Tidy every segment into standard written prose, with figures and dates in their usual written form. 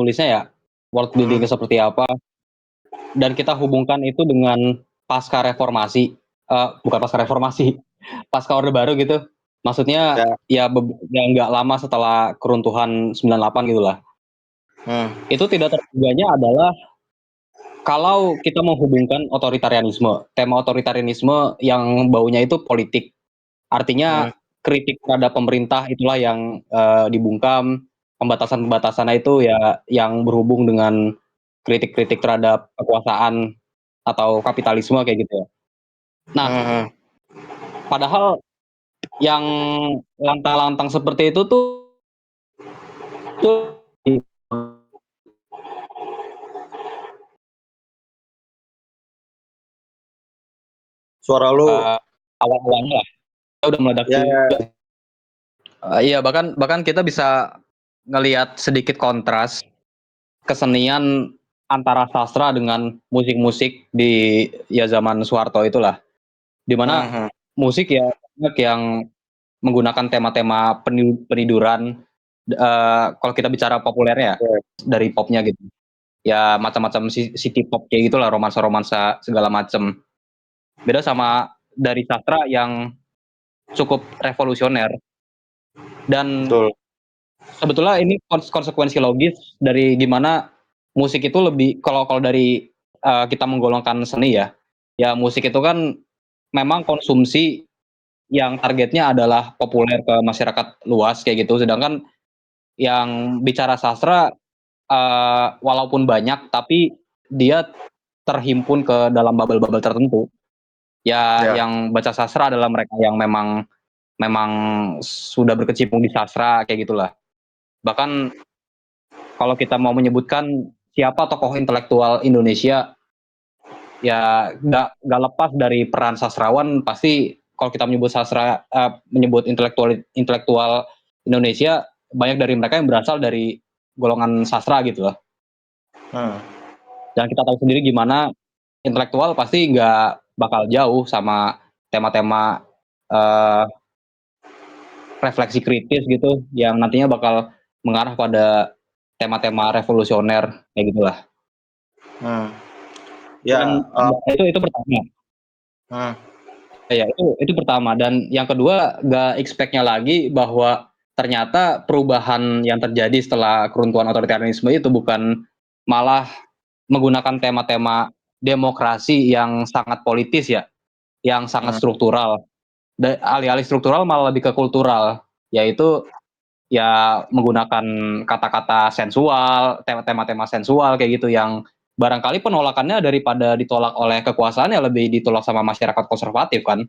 menulisnya ya, world building-nya seperti apa, dan kita hubungkan itu dengan pasca reformasi, bukan pasca reformasi, pasca Orde Baru gitu. Maksudnya Ya. ya nggak lama setelah keruntuhan 98 gitulah. Itu tidak terdugganya adalah kalau kita menghubungkan otoritarianisme, tema otoritarianisme yang baunya itu politik. Artinya kritik terhadap pemerintah itulah yang dibungkam, pembatasan-pembatasannya itu ya yang berhubung dengan kritik-kritik terhadap kekuasaan atau kapitalisme kayak gitu ya. Nah, padahal yang lantang-lantang seperti itu tuh Suara lu awal-awalnya lah, udah meledak juga. Iya, bahkan kita bisa ngelihat sedikit kontras kesenian antara sastra dengan musik-musik di ya zaman Soeharto itulah. Di mana musik ya banyak yang menggunakan tema-tema peniduran, kalau kita bicara populernya ya, dari popnya gitu. Ya macam-macam city pop kayak gitulah, romansa-romansa segala macam. Beda sama dari sastra yang cukup revolusioner. Dan sebetulnya ini konsekuensi logis dari gimana musik itu lebih kalau dari kita menggolongkan seni ya. Ya musik itu kan memang konsumsi yang targetnya adalah populer ke masyarakat luas kayak gitu. Sedangkan yang bicara sastra walaupun banyak tapi dia terhimpun ke dalam bubble-bubble tertentu. Ya, yang baca sastra adalah mereka yang memang sudah berkecimpung di sastra kayak gitulah. Bahkan kalau kita mau menyebutkan siapa tokoh intelektual Indonesia, ya nggak lepas dari peran sastrawan. Pasti kalau kita menyebut menyebut intelektual Indonesia, banyak dari mereka yang berasal dari golongan sastra gitu loh. Dan kita tahu sendiri gimana intelektual pasti nggak bakal jauh sama tema-tema refleksi kritis gitu yang nantinya bakal mengarah pada tema-tema revolusioner kayak gitulah. Dan itu pertama. Ya itu pertama, dan yang kedua nggak expect-nya lagi bahwa ternyata perubahan yang terjadi setelah keruntuhan otoritarianisme itu bukan malah menggunakan tema-tema demokrasi yang sangat politis ya, yang sangat struktural. Alih-alih struktural malah lebih ke kultural, yaitu ya menggunakan kata-kata sensual, tema-tema sensual kayak gitu yang barangkali penolakannya daripada ditolak oleh kekuasaan ya lebih ditolak sama masyarakat konservatif kan.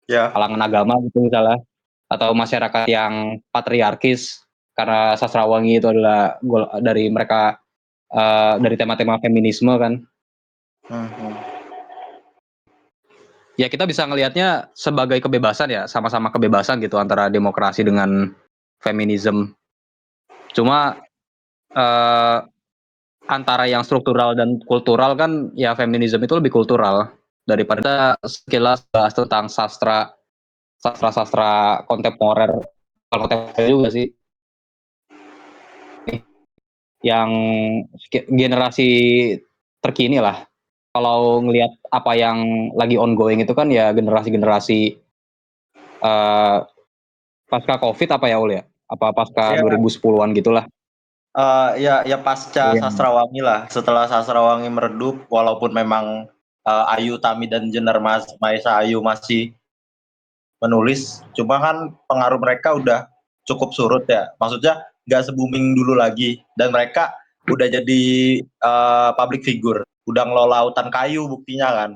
Kalangan agama gitu misalnya, atau masyarakat yang patriarkis karena Sastrawangi itu adalah dari mereka dari tema-tema feminisme kan. Ya kita bisa ngelihatnya sebagai kebebasan ya, sama-sama kebebasan gitu antara demokrasi dengan feminisme. Cuma antara yang struktural dan kultural kan ya feminisme itu lebih kultural daripada sekilas bahas tentang sastra kontemporer. Kalau kontemporer juga sih yang generasi terkini lah. Kalau ngelihat apa yang lagi ongoing itu kan ya generasi-generasi pasca Covid apa ya Ul ya? Apa pasca 2010-an gitulah. Ya pasca Sastrawangi lah. Setelah Sastrawangi meredup, walaupun memang Ayu Tami dan Jenar Maesa Ayu masih menulis, cuma kan pengaruh mereka udah cukup surut ya. Maksudnya nggak se-booming dulu lagi, dan mereka udah jadi public figure, udah ngelola hutan kayu buktinya kan,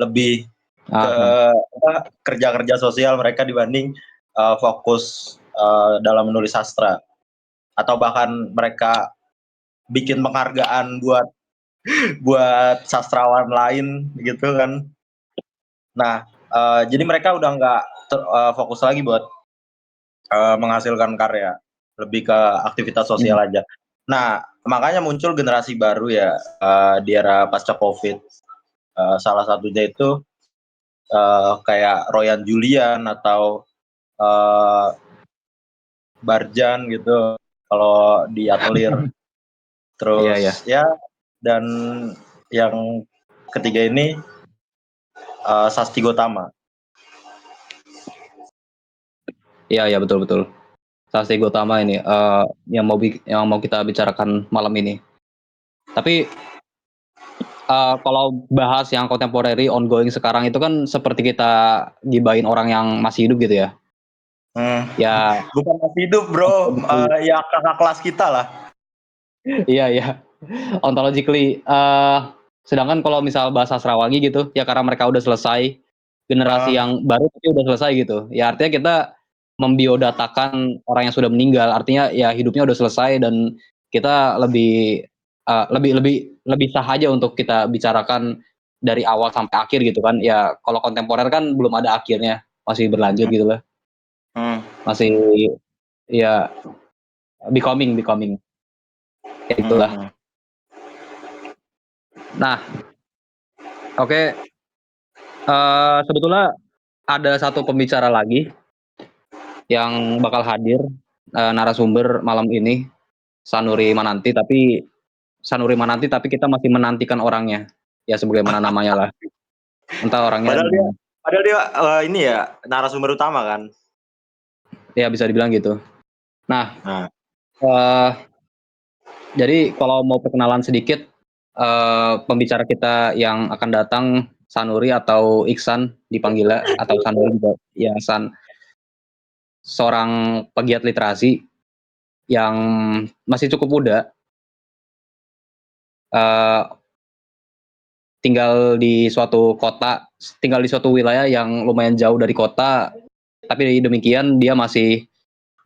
lebih ke kerja-kerja sosial mereka dibanding fokus dalam menulis sastra, atau bahkan mereka bikin penghargaan buat sastrawan lain gitu kan. Nah, jadi mereka udah nggak fokus lagi buat menghasilkan karya, lebih ke aktivitas sosial aja. Nah, makanya muncul generasi baru ya di era pasca Covid. Salah satunya itu kayak Royan Julian atau Barjan gitu kalau di Atelier. Terus iya. ya, dan yang ketiga ini Sasti Gotama. Iya betul. Sasti Gotama ini yang mau kita bicarakan malam ini. Tapi kalau bahas yang contemporary ongoing sekarang itu kan seperti kita gibahin orang yang masih hidup gitu ya. Ya Bukan masih hidup bro, ya kakak kelas kita lah. iya. Ontologically, sedangkan kalau misal bahas Sasrawangi gitu, ya karena mereka udah selesai, generasi yang baru tapi udah selesai gitu. Ya artinya kita membiodatakan orang yang sudah meninggal, artinya ya hidupnya udah selesai dan kita lebih sah aja untuk kita bicarakan dari awal sampai akhir gitu kan. Ya kalau kontemporer kan belum ada akhirnya, masih berlanjut gitu lah. Masih ya becoming. Ya itulah. Nah, oke. Sebetulnya ada satu pembicara lagi yang bakal hadir, narasumber malam ini, Sanuri Mananti, tapi kita masih menantikan orangnya. Ya sebagaimana namanya lah. Entah orangnya Padahal dia ini ya narasumber utama kan. ya bisa dibilang gitu. Nah, jadi kalau mau perkenalan sedikit, pembicara kita yang akan datang Sanuri atau Iksan dipanggilnya, atau Sanuri juga, ya seorang pegiat literasi yang masih cukup muda, tinggal di suatu wilayah yang lumayan jauh dari kota, tapi demikian dia masih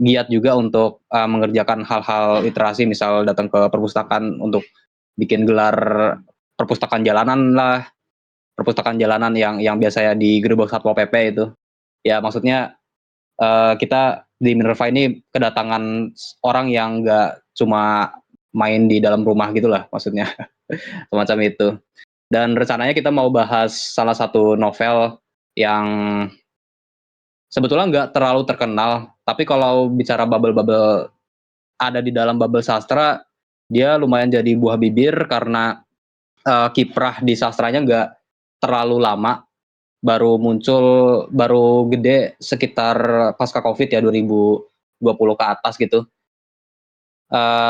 giat juga untuk mengerjakan hal-hal literasi, misal datang ke perpustakaan untuk bikin gelar perpustakaan jalanan yang biasanya di gerbang Satpol PP itu. Ya maksudnya kita di Minerva ini kedatangan orang yang nggak cuma main di dalam rumah gitulah maksudnya. Semacam itu. Dan rencananya kita mau bahas salah satu novel yang sebetulnya nggak terlalu terkenal, tapi kalau bicara bubble-bubble ada di dalam bubble sastra, dia lumayan jadi buah bibir karena kiprah di sastranya nggak terlalu lama, baru gede sekitar pasca Covid ya 2020 ke atas gitu.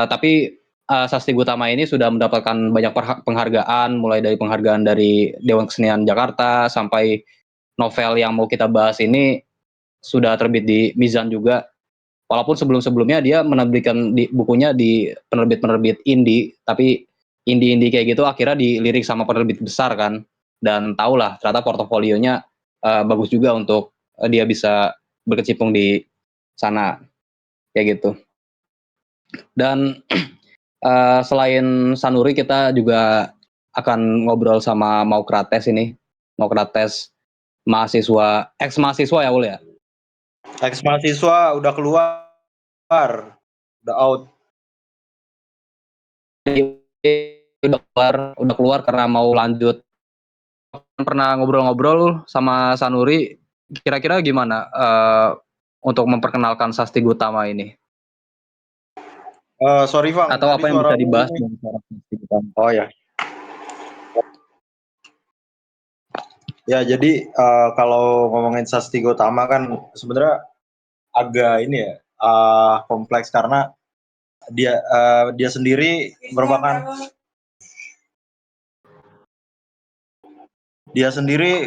Tapi Sasti Gutama ini sudah mendapatkan banyak penghargaan, mulai dari penghargaan dari Dewan Kesenian Jakarta sampai novel yang mau kita bahas ini sudah terbit di Mizan juga. Walaupun sebelum-sebelumnya dia menerbitkan bukunya di penerbit-penerbit indie, tapi indie kayak gitu akhirnya dilirik sama penerbit besar kan. Dan tahulah ternyata portofolionya bagus juga untuk dia bisa berkecimpung di sana kayak gitu. Dan selain Sanuri kita juga akan ngobrol sama Maukrates ini. Maukrates ex mahasiswa ya Ul ya? Ex mahasiswa udah keluar, udah out. Udah keluar karena mau lanjut. Pernah ngobrol-ngobrol sama Sanuri, kira-kira gimana untuk memperkenalkan Sasti Gutama ini? Sorry Bang, Atau tadi apa yang bisa suaramu dibahas ini. dengan Sasti Gutama? Oh ya. Ya jadi kalau ngomongin Sasti Gotama kan sebenarnya agak ini ya kompleks karena dia sendiri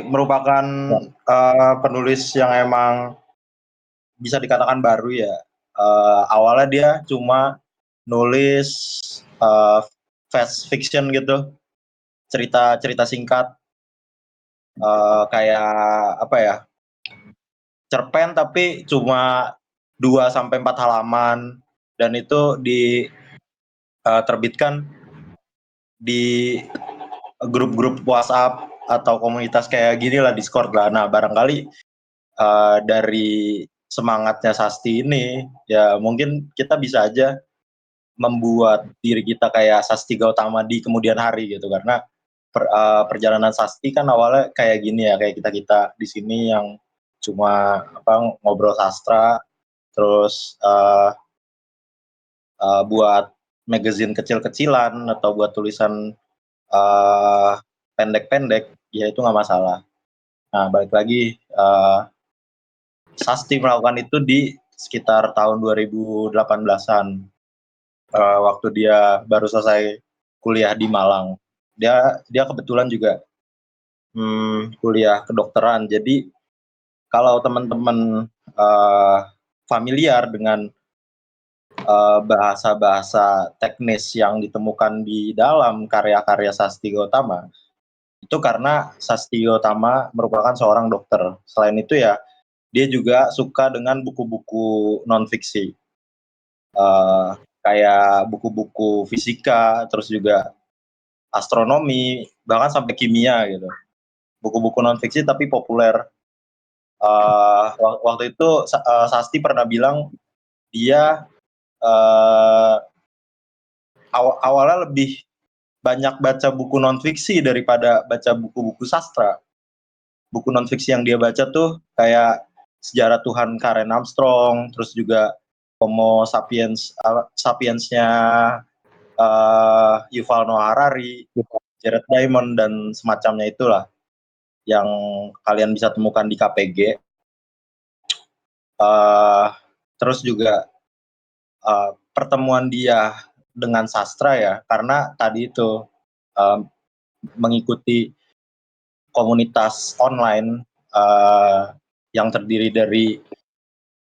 merupakan penulis yang emang bisa dikatakan baru ya. Awalnya dia cuma nulis fast fiction gitu, cerita singkat, kayak apa ya, cerpen tapi cuma 2 sampai 4 halaman, dan itu diterbitkan di grup-grup WhatsApp atau komunitas kayak gini lah, Discord lah. Nah barangkali dari semangatnya Sasti ini ya mungkin kita bisa aja membuat diri kita kayak Sasti Gautama di kemudian hari gitu, karena perjalanan Sasti kan awalnya kayak gini ya, kayak kita di sini yang cuma ngobrol sastra, terus buat magazine kecil-kecilan atau buat tulisan pendek-pendek, ya itu nggak masalah. Nah, balik lagi, Sasti melakukan itu di sekitar tahun 2018-an, waktu dia baru selesai kuliah di Malang. Dia kebetulan juga kuliah kedokteran. Jadi kalau teman-teman familiar dengan bahasa-bahasa teknis yang ditemukan di dalam karya-karya Sasti Gautama, itu karena Sasti Gautama merupakan seorang dokter. Selain itu ya, dia juga suka dengan buku-buku non-fiksi. Kayak buku-buku fisika, terus juga astronomi, bahkan sampai kimia gitu. Buku-buku non-fiksi tapi populer. Waktu itu Sasti pernah bilang dia awalnya lebih banyak baca buku non-fiksi daripada baca buku-buku sastra. Buku non-fiksi yang dia baca tuh kayak Sejarah Tuhan Karen Armstrong, terus juga Homo sapiensnya Yuval Noah Harari, Jared Diamond, dan semacamnya itulah yang kalian bisa temukan di KPG. Terus juga pertemuan dia dengan sastra ya, karena tadi itu mengikuti komunitas online yang terdiri dari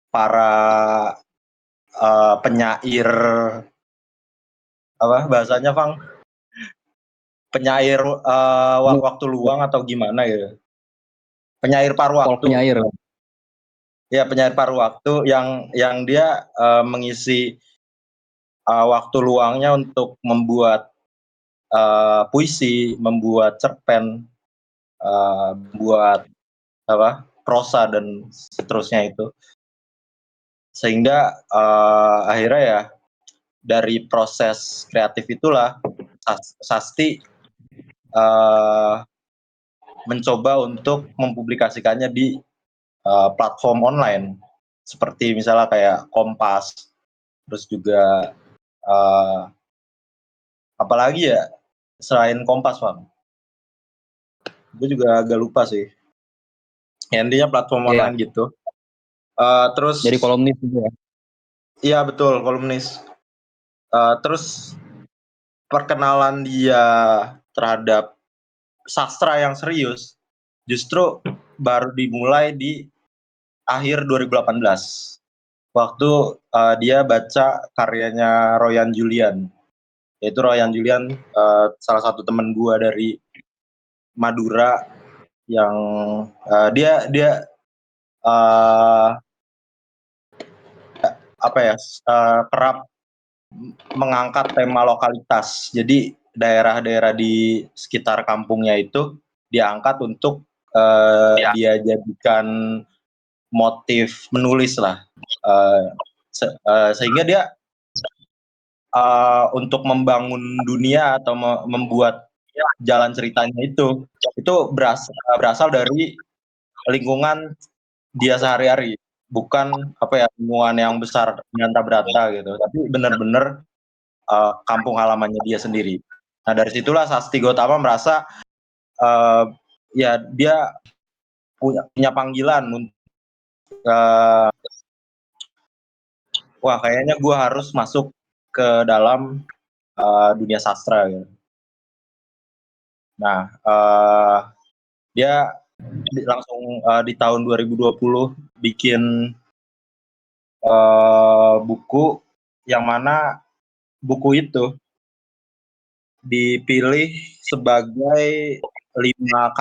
para penyair, apa bahasanya, Fang? Penyair waktu luang atau gimana ya? Penyair paruh waktu. Penyair. Ya, penyair paruh waktu yang dia mengisi waktu luangnya untuk membuat puisi, membuat cerpen, membuat prosa dan seterusnya itu. Sehingga akhirnya ya dari proses kreatif itulah Sasti mencoba untuk mempublikasikannya di platform online seperti misalnya kayak Kompas, terus juga apalagi ya selain Kompas, Bang. Gue juga agak lupa sih. Ya, intinya platform online gitu. Terus jadi kolumnis gitu ya? Iya betul, kolumnis. Terus perkenalan dia terhadap sastra yang serius justru baru dimulai di akhir 2018 waktu dia baca karyanya Royan Julian, yaitu Royan Julian salah satu teman gua dari Madura yang dia kerap mengangkat tema lokalitas. Jadi daerah-daerah di sekitar kampungnya itu diangkat untuk dia jadikan motif menulis lah, sehingga dia untuk membangun dunia atau membuat jalan ceritanya itu berasal dari lingkungan dia sehari-hari, bukan lingkungan yang besar nyata berata gitu, tapi benar-benar kampung halamannya dia sendiri. Nah dari situlah Sasti Gautama merasa ya dia punya panggilan untuk wah kayaknya gue harus masuk ke dalam dunia sastra gitu. Nah dia langsung di tahun 2020 bikin buku yang mana buku itu dipilih sebagai 5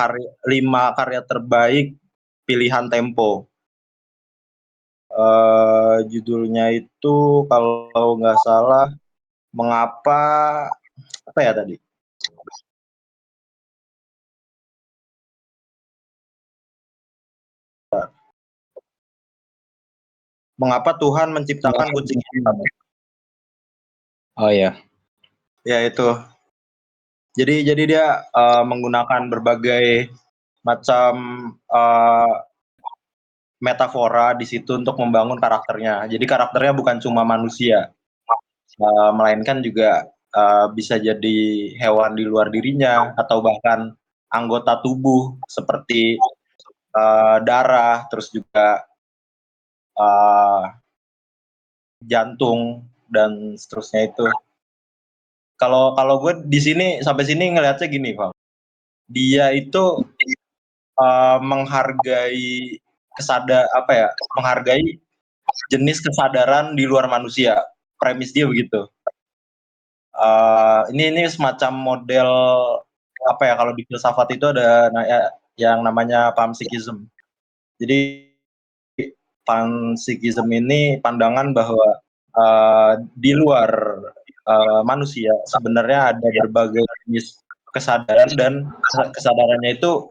karya terbaik pilihan Tempo. Judulnya itu kalau nggak salah mengapa apa ya tadi? Mengapa Tuhan menciptakan kucing hitam? Oh ya. Ya itu. Jadi dia menggunakan berbagai macam metafora di situ untuk membangun karakternya. Jadi karakternya bukan cuma manusia, melainkan juga bisa jadi hewan di luar dirinya atau bahkan anggota tubuh seperti darah, terus juga jantung dan seterusnya itu. Kalau gue di sini sampai sini ngelihatnya gini, Bang. Dia itu menghargai menghargai jenis kesadaran di luar manusia. Premis dia begitu. Ini semacam model kalau di filsafat itu ada yang namanya panpsychism. Jadi panpsychism ini pandangan bahwa di luar manusia sebenarnya ada berbagai jenis kesadaran dan kesadarannya itu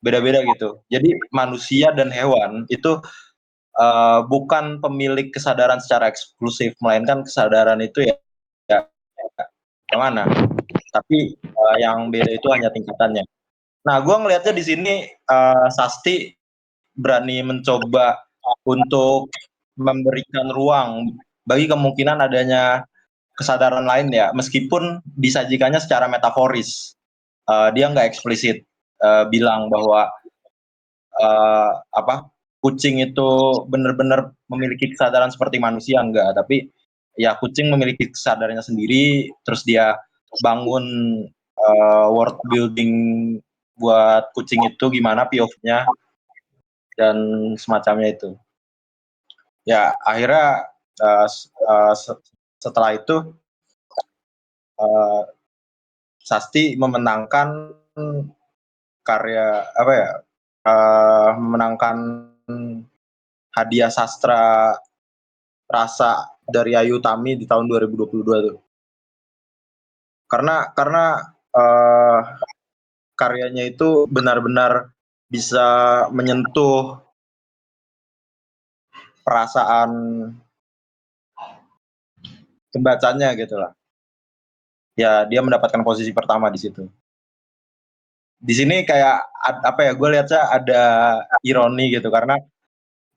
beda-beda gitu. Jadi manusia dan hewan itu bukan pemilik kesadaran secara eksklusif, melainkan kesadaran itu ya yang mana. Tapi yang beda itu hanya tingkatannya. Nah, gue ngelihatnya di sini Sasti berani mencoba untuk memberikan ruang bagi kemungkinan adanya kesadaran lain ya, meskipun disajikannya secara metaforis. Dia nggak eksplisit bilang bahwa kucing itu benar-benar memiliki kesadaran seperti manusia, enggak, tapi ya kucing memiliki kesadarannya sendiri, terus dia bangun world building buat kucing itu gimana POV-nya dan semacamnya itu. Ya akhirnya setelah itu Sasti memenangkan memenangkan hadiah sastra rasa dari Ayu Tami di tahun 2022 tuh. Karena karyanya itu benar-benar bisa menyentuh perasaan pembacanya gitu lah. Ya dia mendapatkan posisi pertama di situ. Di sini kayak gue lihatnya ada ironi gitu karena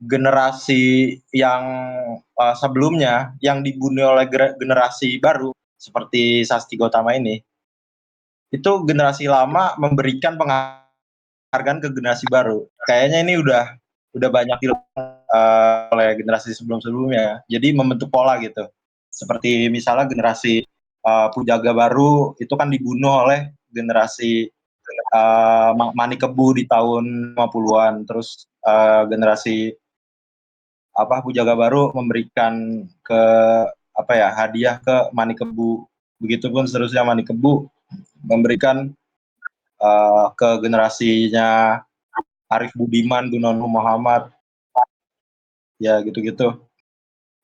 generasi yang sebelumnya yang dibunuh oleh generasi baru seperti Sasti Gotama ini, itu generasi lama memberikan penghargaan ke generasi baru. Kayaknya ini udah banyak oleh generasi sebelum-sebelumnya. Jadi membentuk pola gitu. Seperti misalnya generasi Pujaga baru itu kan dibunuh oleh generasi Manikebu di tahun 50-an. Terus generasi Pujaga baru memberikan hadiah ke Manikebu. Begitupun seterusnya Manikebu memberikan ke generasinya Arif Budiman, Gunawan Muhammad, ya gitu-gitu.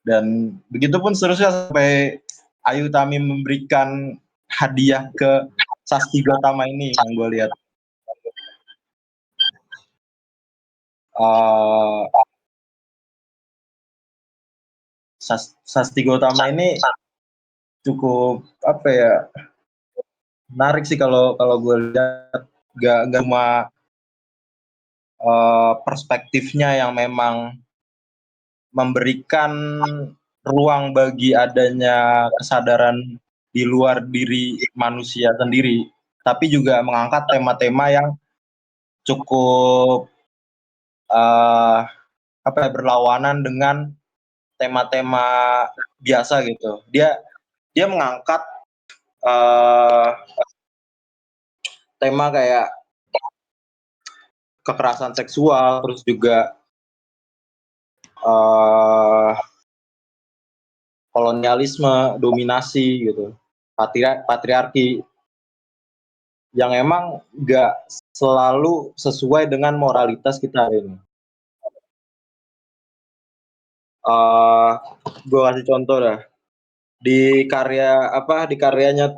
Dan begitupun seterusnya sampai Ayu Tami memberikan hadiah ke Sasti Gotama ini yang gue lihat. Sasti Gotama ini cukup menarik sih kalau gue lihat, gak cuma perspektifnya yang memang memberikan ruang bagi adanya kesadaran di luar diri manusia sendiri, tapi juga mengangkat tema-tema yang cukup berlawanan dengan tema-tema biasa gitu. Dia mengangkat tema kayak kekerasan seksual, terus juga kolonialisme, dominasi gitu, patriarki yang emang nggak selalu sesuai dengan moralitas kita hari ini. Gue kasih contoh dah. Di karyanya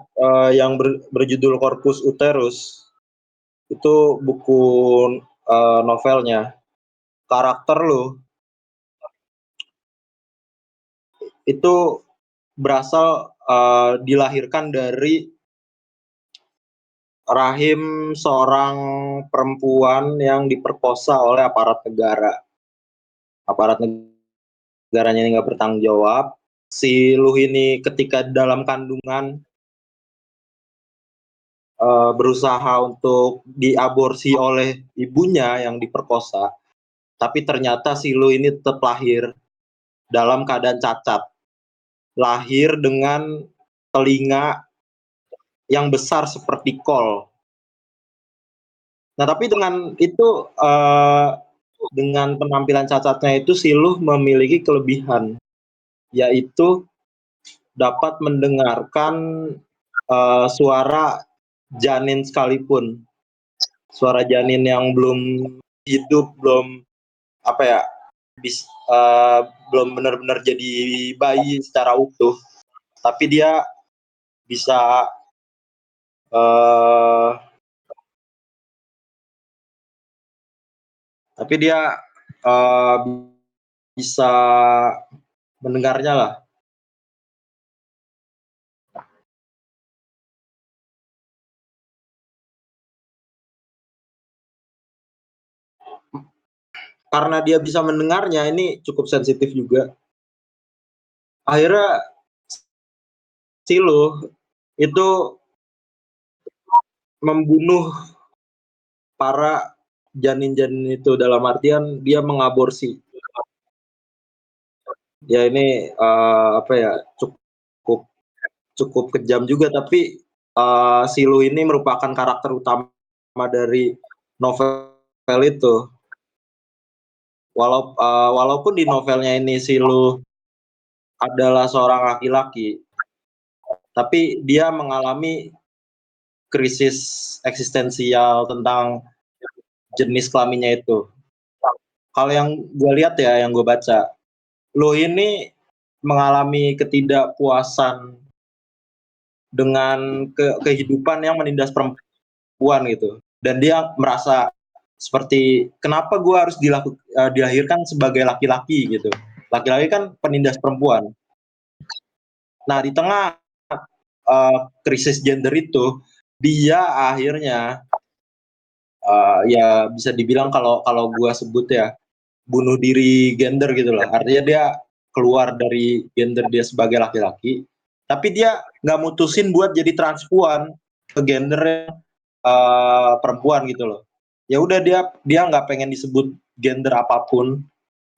yang berjudul Corpus Uterus, itu buku novelnya, karakter lo itu berasal dilahirkan dari rahim seorang perempuan yang diperkosa oleh aparat negara. Aparat negaranya ini nggak bertanggung jawab, si Luh ini ketika dalam kandungan berusaha untuk diaborsi oleh ibunya yang diperkosa, tapi ternyata si Luh ini tetap lahir dalam keadaan cacat, lahir dengan telinga yang besar seperti kol. Nah, tapi dengan itu dengan penampilan cacatnya itu si Luh memiliki kelebihan, yaitu dapat mendengarkan suara janin sekalipun. Suara janin yang belum hidup, belum apa ya, belum benar-benar jadi bayi secara utuh, tapi dia bisa bisa mendengarnya lah. Karena dia bisa mendengarnya, ini cukup sensitif juga. Akhirnya si Luh itu membunuh para janin-janin itu, dalam artian dia mengaborsi. Ya ini apa ya, cukup kejam juga, tapi si Luh ini merupakan karakter utama dari novel itu. Walaupun di novelnya ini si Luh adalah seorang laki-laki, tapi dia mengalami krisis eksistensial tentang jenis kelaminnya itu. Kalau yang gue lihat ya, yang gue baca, Luh ini mengalami ketidakpuasan dengan kehidupan yang menindas perempuan gitu, dan dia merasa seperti, kenapa gue harus dilahirkan sebagai laki-laki gitu. Laki-laki kan penindas perempuan. Nah, di tengah krisis gender itu, dia akhirnya ya bisa dibilang, kalau gue sebut ya, bunuh diri gender gitu lah. Artinya dia keluar dari gender dia sebagai laki-laki, tapi dia nggak mutusin buat jadi transpuan ke gender perempuan gitu loh. Ya udah, dia nggak pengen disebut gender apapun,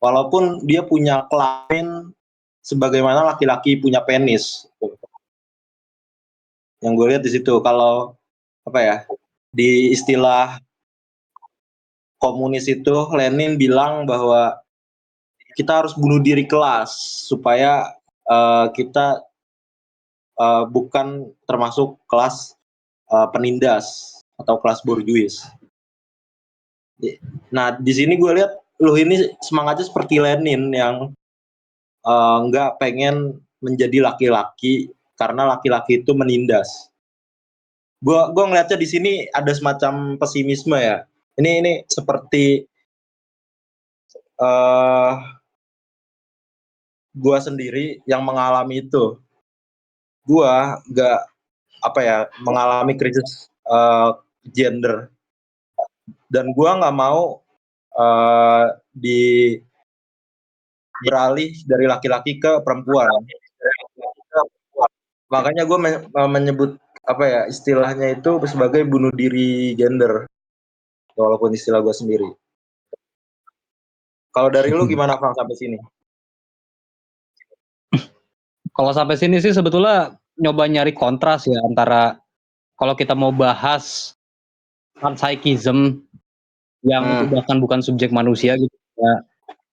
walaupun dia punya kelamin sebagaimana laki-laki punya penis. Yang gue lihat di situ, kalau apa ya, di istilah komunis itu, Lenin bilang bahwa kita harus bunuh diri kelas supaya kita bukan termasuk kelas penindas atau kelas borjuis. Nah, di sini gue lihat Luh ini semangatnya seperti Lenin yang nggak pengen menjadi laki-laki karena laki-laki itu menindas. Gue ngelihatnya di sini ada semacam pesimisme ya. Ini seperti gue sendiri yang mengalami itu. Gue nggak apa ya, mengalami krisis gender, dan gue nggak mau beralih dari laki-laki ke perempuan. Makanya gue menyebut apa ya, istilahnya itu sebagai bunuh diri gender, walaupun istilah gue sendiri. Kalau dari lu gimana, Bang, sampai sini? Kalau sampai sini sih sebetulnya nyoba nyari kontras ya, antara kalau kita mau bahas panpsychism yang bahkan bukan subjek manusia gitu ya,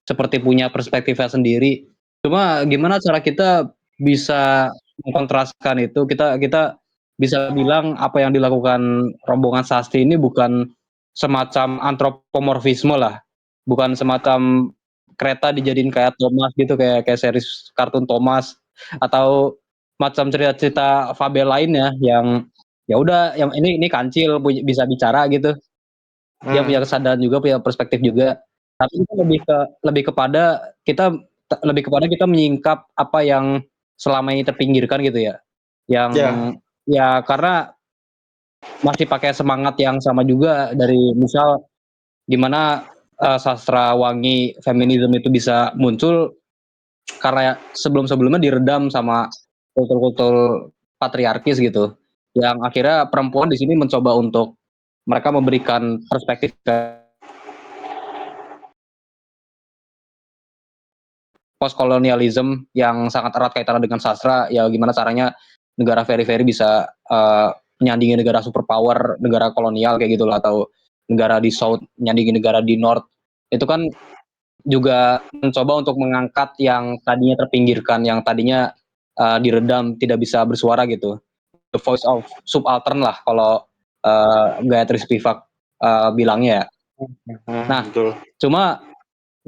seperti punya perspektifnya sendiri. Cuma gimana cara kita bisa mengkontraskan itu, kita bisa bilang apa yang dilakukan rombongan Sasti ini bukan semacam antropomorfisme lah, bukan semacam kereta dijadiin kayak Thomas gitu, kayak series kartun Thomas, atau macam cerita-cerita fabel lainnya yang ya udah, yang ini kancil bisa bicara gitu. Dia punya kesadaran juga, punya perspektif juga. Tapi itu lebih kepada kita menyingkap apa yang selama ini terpinggirkan gitu ya. Yang ya karena masih pakai semangat yang sama juga, dari misal gimana sastra wangi feminisme itu bisa muncul karena sebelum-sebelumnya diredam sama kultur-kultur patriarkis gitu. Yang akhirnya perempuan di sini mencoba untuk mereka memberikan perspektif postkolonialisme yang sangat erat kaitannya dengan sastra, ya gimana caranya negara very bisa menyandingi negara superpower, negara kolonial kayak gitu lah, atau negara di South menyandingi negara di North. Itu kan juga mencoba untuk mengangkat yang tadinya terpinggirkan, yang tadinya diredam, tidak bisa bersuara gitu. The voice of subaltern lah kalau Gayatri Spivak bilangnya ya. Nah, Betul. cuma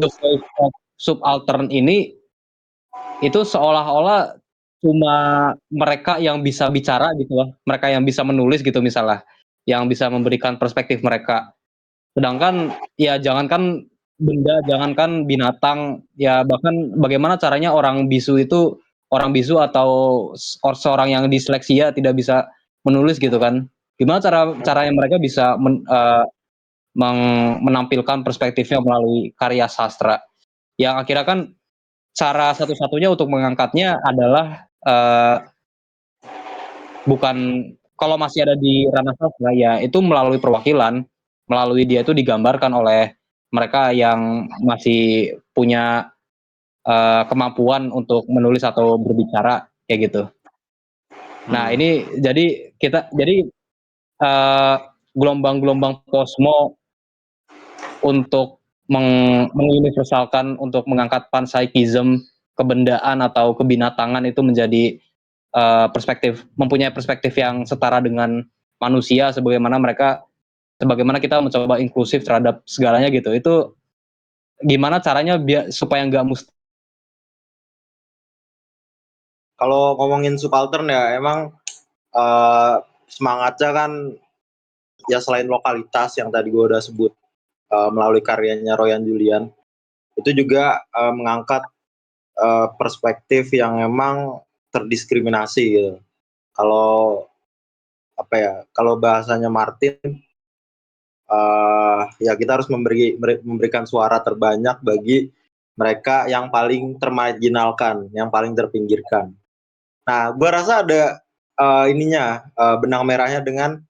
the voice of subaltern ini itu seolah-olah cuma mereka yang bisa bicara gitu loh, mereka yang bisa menulis gitu misalnya, yang bisa memberikan perspektif mereka. Sedangkan ya jangankan benda, jangankan binatang, ya bahkan bagaimana caranya orang bisu atau seorang yang disleksia tidak bisa menulis gitu kan. Gimana caranya mereka bisa menampilkan perspektifnya melalui karya sastra. Yang akhirnya kan cara satu-satunya untuk mengangkatnya adalah bukan kalau masih ada di ranah sastra ya itu melalui perwakilan, melalui dia itu digambarkan oleh mereka yang masih punya kemampuan untuk menulis atau berbicara kayak gitu. Nah ini jadi gelombang-gelombang posmo untuk menguniversalkan, untuk mengangkat panpsychism, kebendaan atau kebinatangan itu menjadi mempunyai perspektif yang setara dengan manusia, sebagaimana kita mencoba inklusif terhadap segalanya gitu. Itu gimana caranya supaya nggak Kalau ngomongin subaltern ya emang semangatnya kan ya selain lokalitas yang tadi gue udah sebut melalui karyanya Royan Julian, itu juga mengangkat perspektif yang emang terdiskriminasi gitu. Kalau kalau bahasanya Martin, ya kita harus memberikan suara terbanyak bagi mereka yang paling termarginalkan, yang paling terpinggirkan. Nah, gue rasa ada benang merahnya dengan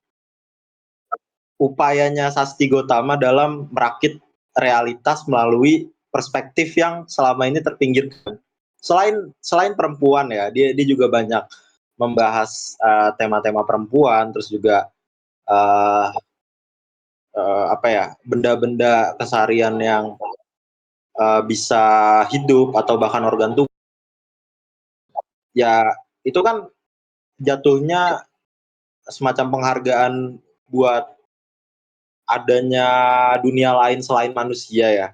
upayanya Sasti Gotama dalam merakit realitas melalui perspektif yang selama ini terpinggirkan. Selain perempuan ya, dia juga banyak membahas tema-tema perempuan, terus juga uh, benda-benda keseharian yang bisa hidup atau bahkan organ tubuh. Ya itu kan jatuhnya semacam penghargaan buat adanya dunia lain selain manusia ya.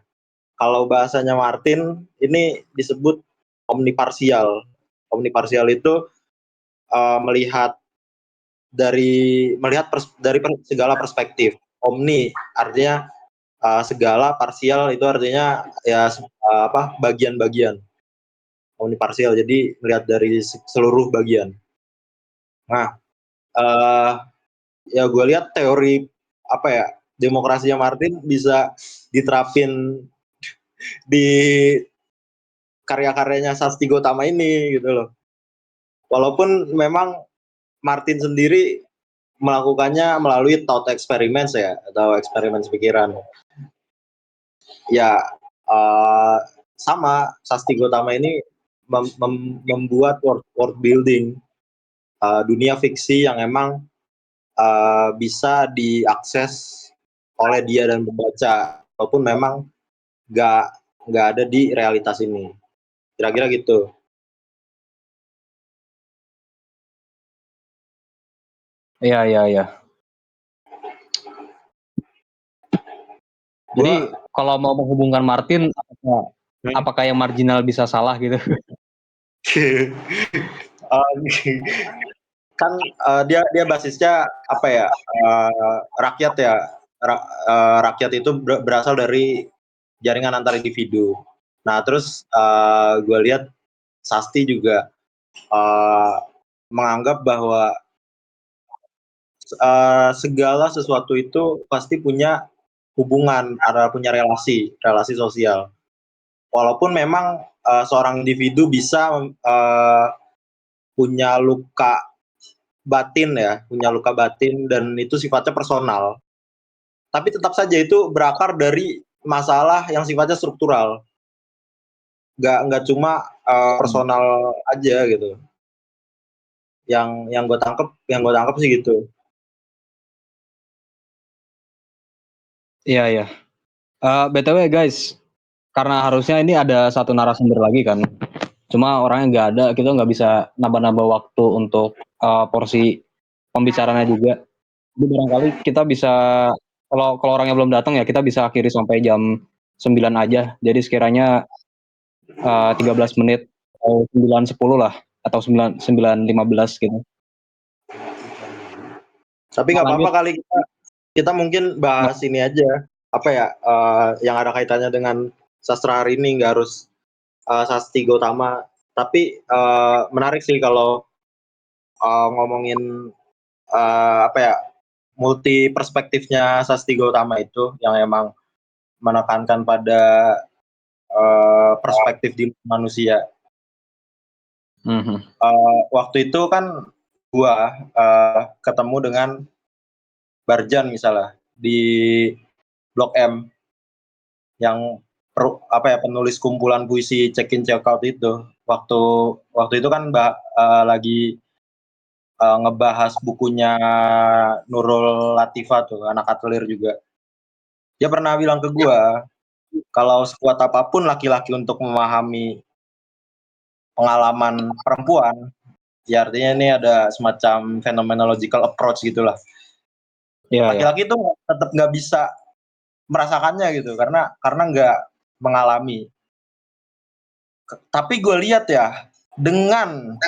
Kalau bahasanya Martin ini disebut omniparsial. Omniparsial itu melihat dari segala perspektif. Omni artinya segala, parsial itu artinya ya bagian-bagian. Omniparsial jadi melihat dari seluruh bagian. Nah, ya gue lihat teori demokrasinya Martin bisa diterapin di karya-karyanya Sasti Gotama ini gitu loh. Walaupun memang Martin sendiri melakukannya melalui thought experiments ya, atau eksperimen pikiran. Ya sama Sasti Gotama ini membuat world building, dunia fiksi yang emang bisa diakses oleh dia dan pembaca, walaupun memang nggak ada di realitas ini. Kira-kira gitu. Iya. Jadi kalau mau menghubungkan Martin, apakah yang marginal bisa salah gitu? Kan dia basisnya rakyat ya. Rakyat itu berasal dari jaringan antar individu. Nah terus gue lihat Sasti juga menganggap bahwa segala sesuatu itu pasti punya hubungan, punya relasi sosial. Walaupun memang seorang individu bisa punya luka batin dan itu sifatnya personal. Tapi tetap saja itu berakar dari masalah yang sifatnya struktural. Nggak cuma personal aja gitu. Yang gue tangkep sih gitu. Iya, iya. BTW guys, karena harusnya ini ada satu narasumber lagi kan. Cuma orangnya nggak ada, kita nggak bisa nambah-nambah waktu untuk porsi pembicaraannya juga. Jadi barangkali kita bisa, kalau orangnya belum datang ya kita bisa akhiri sampai jam 9 aja. Jadi sekiranya 13 menit atau 9.10 lah, atau 9.15 gitu. Tapi nggak apa-apa Lanjut. kali kita mungkin bahas ini aja, apa ya, yang ada kaitannya dengan sastra hari ini, nggak harus Sasti Gotama. Tapi menarik sih kalau ngomongin apa ya, multi perspektifnya Sasti Gotama itu yang emang menekankan pada perspektif di manusia. Waktu itu kan gua ketemu dengan Barjan misalnya di Blok M yang penulis kumpulan puisi Check In Check Out itu. Waktu itu kan lagi ngebahas bukunya Nurul Latifah tuh, anak atelier juga. Dia pernah bilang ke gua, kalau sekuat apapun laki-laki untuk memahami pengalaman perempuan, ya artinya ini ada semacam phenomenological approach gitulah. Iya, ya. Laki-laki itu tetap nggak bisa merasakannya gitu, karena nggak mengalami. Tapi gue lihat ya, dengan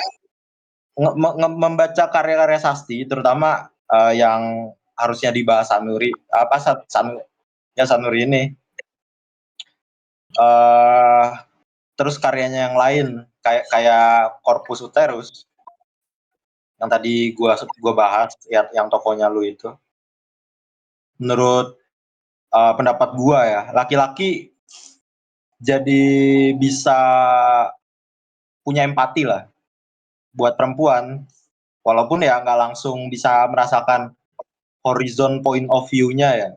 membaca karya-karya Sasti, terutama yang harusnya dibahas Sanuri ini, terus karyanya yang lain kayak Corpus Uterus yang tadi gua bahas, yang tokonya lu itu. Menurut pendapat gua ya, laki-laki jadi bisa punya empati lah buat perempuan, walaupun ya nggak langsung bisa merasakan horizon point of view-nya ya.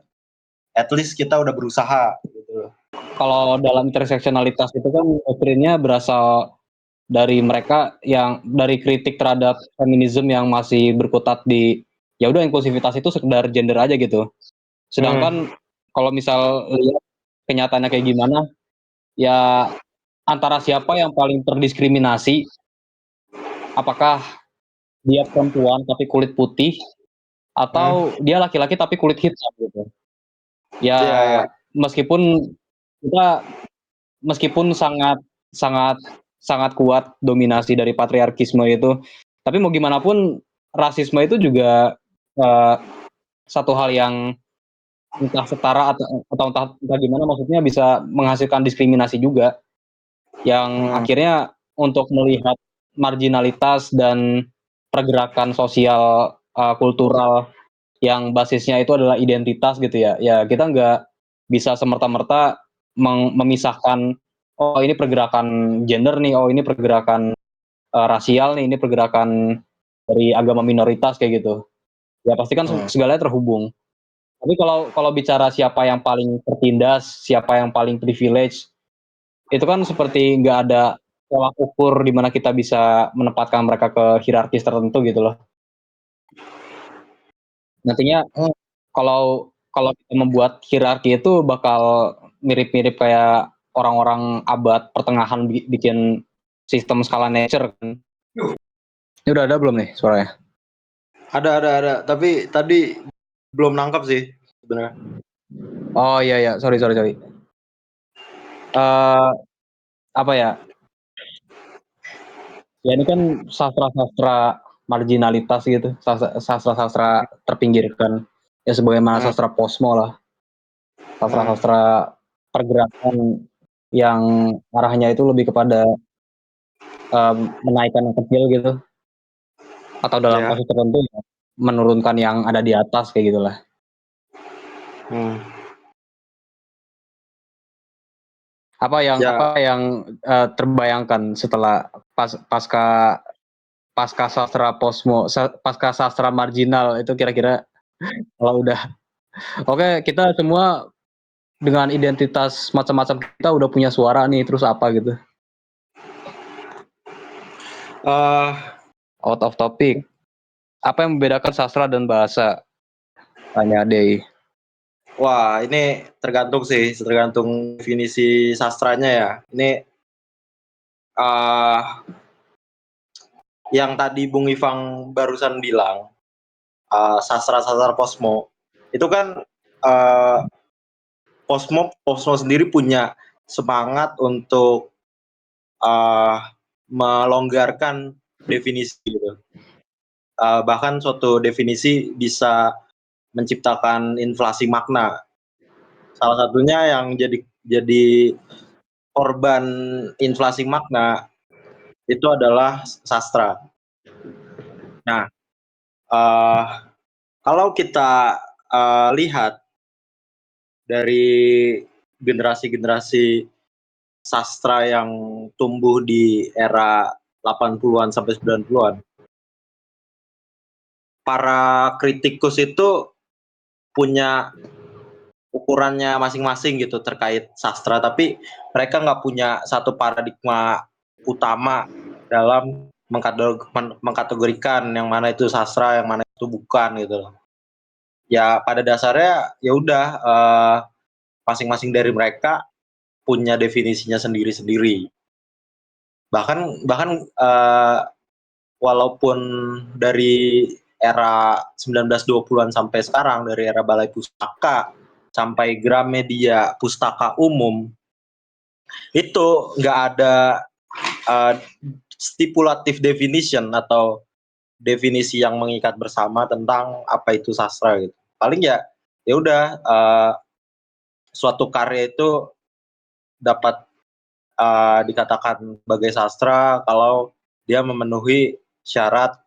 At least kita udah berusaha gitu. Kalau dalam interseksionalitas itu kan doktrinnya berasal dari mereka yang dari kritik terhadap feminisme yang masih berkutat di ya udah inklusivitas itu sekedar gender aja gitu. Sedangkan kalau misal lihat kenyataannya kayak gimana, ya antara siapa yang paling terdiskriminasi, apakah dia perempuan tapi kulit putih atau dia laki-laki tapi kulit hitam gitu. Ya Iya, ya. meskipun kita sangat sangat sangat kuat dominasi dari patriarkisme itu, tapi mau gimana pun rasisme itu juga satu hal yang entah setara atau entah gimana, maksudnya bisa menghasilkan diskriminasi juga yang akhirnya untuk melihat marginalitas dan pergerakan sosial kultural yang basisnya itu adalah identitas gitu ya. Ya kita nggak bisa semerta-merta memisahkan, oh ini pergerakan gender nih, oh ini pergerakan rasial nih, ini pergerakan dari agama minoritas kayak gitu. Ya pasti kan segalanya terhubung. Tapi kalau bicara siapa yang paling tertindas, siapa yang paling privilege, itu kan seperti nggak ada tolak ukur di mana kita bisa menempatkan mereka ke hierarkis tertentu gitu loh. Nantinya kalau kita membuat hierarki itu bakal mirip-mirip kayak orang-orang abad pertengahan bikin sistem skala nature kan. Ini udah ada belum nih suaranya? Ada. Tapi tadi belum nangkep sih sebenarnya. Oh iya, sorry. Apa ya? Ya ini kan sastra-sastra marginalitas gitu, sastra-sastra terpinggirkan. Ya sebagaimana sastra posmo lah. Sastra-sastra pergerakan yang arahnya itu lebih kepada menaikkan yang kecil gitu, atau dalam kasus tertentu ya, menurunkan yang ada di atas kayak gitulah. Apa yang Ya. terbayangkan setelah pasca sastra pasca sastra marginal itu kira-kira kalau udah oke kita semua dengan identitas macam-macam kita udah punya suara nih terus apa gitu. Out of topic. Apa yang membedakan sastra dan bahasa? Tanya Dey. Wah, ini tergantung sih, tergantung definisi sastranya ya. Ini uh, yang tadi Bung Ivang barusan bilang, sastra-sastra posmo, itu kan posmo sendiri punya semangat untuk melonggarkan definisi gitu. Bahkan suatu definisi bisa menciptakan inflasi makna. Salah satunya yang jadi korban inflasi makna itu adalah sastra. Nah, kalau kita lihat dari generasi-generasi sastra yang tumbuh di era 80-an sampai 90-an, para kritikus itu punya ukurannya masing-masing gitu terkait sastra, tapi mereka nggak punya satu paradigma utama dalam mengkategorikan yang mana itu sastra, yang mana itu bukan gitu. Ya pada dasarnya ya udah masing-masing dari mereka punya definisinya sendiri-sendiri. Bahkan walaupun dari era 1920-an sampai sekarang, dari era Balai Pustaka sampai Gramedia Pustaka Umum, itu nggak ada stipulatif definition atau definisi yang mengikat bersama tentang apa itu sastra gitu. Paling ya udah suatu karya itu dapat dikatakan sebagai sastra kalau dia memenuhi syarat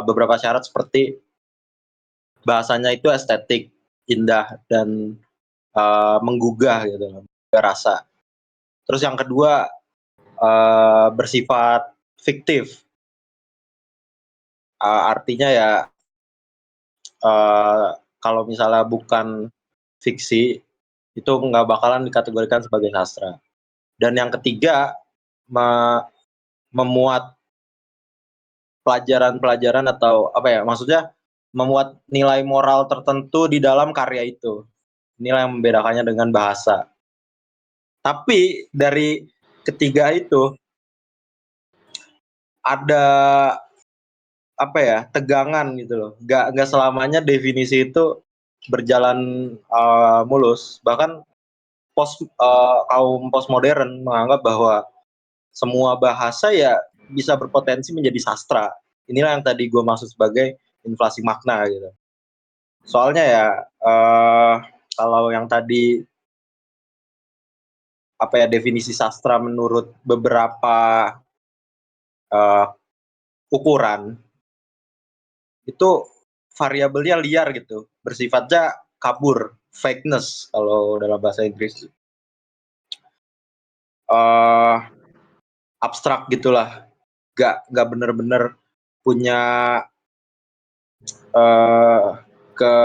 beberapa syarat seperti bahasanya itu estetik, indah dan menggugah gitu, rasa. Terus yang kedua bersifat fiktif, artinya ya kalau misalnya bukan fiksi itu nggak bakalan dikategorikan sebagai sastra. Dan yang ketiga memuat pelajaran-pelajaran atau apa ya, maksudnya memuat nilai moral tertentu di dalam karya itu. Inilah yang membedakannya dengan bahasa. Tapi dari ketiga itu ada apa ya, tegangan gitu loh. Nggak selamanya definisi itu berjalan mulus. Bahkan kaum postmodern menganggap bahwa semua bahasa ya bisa berpotensi menjadi sastra. Inilah yang tadi gue maksud sebagai inflasi makna gitu. Soalnya ya kalau yang tadi apa ya, definisi sastra menurut beberapa ukuran itu variabelnya liar gitu, bersifatnya kabur, fakeness kalau dalam bahasa Inggris. Abstrak gitulah, nggak bener-bener punya ke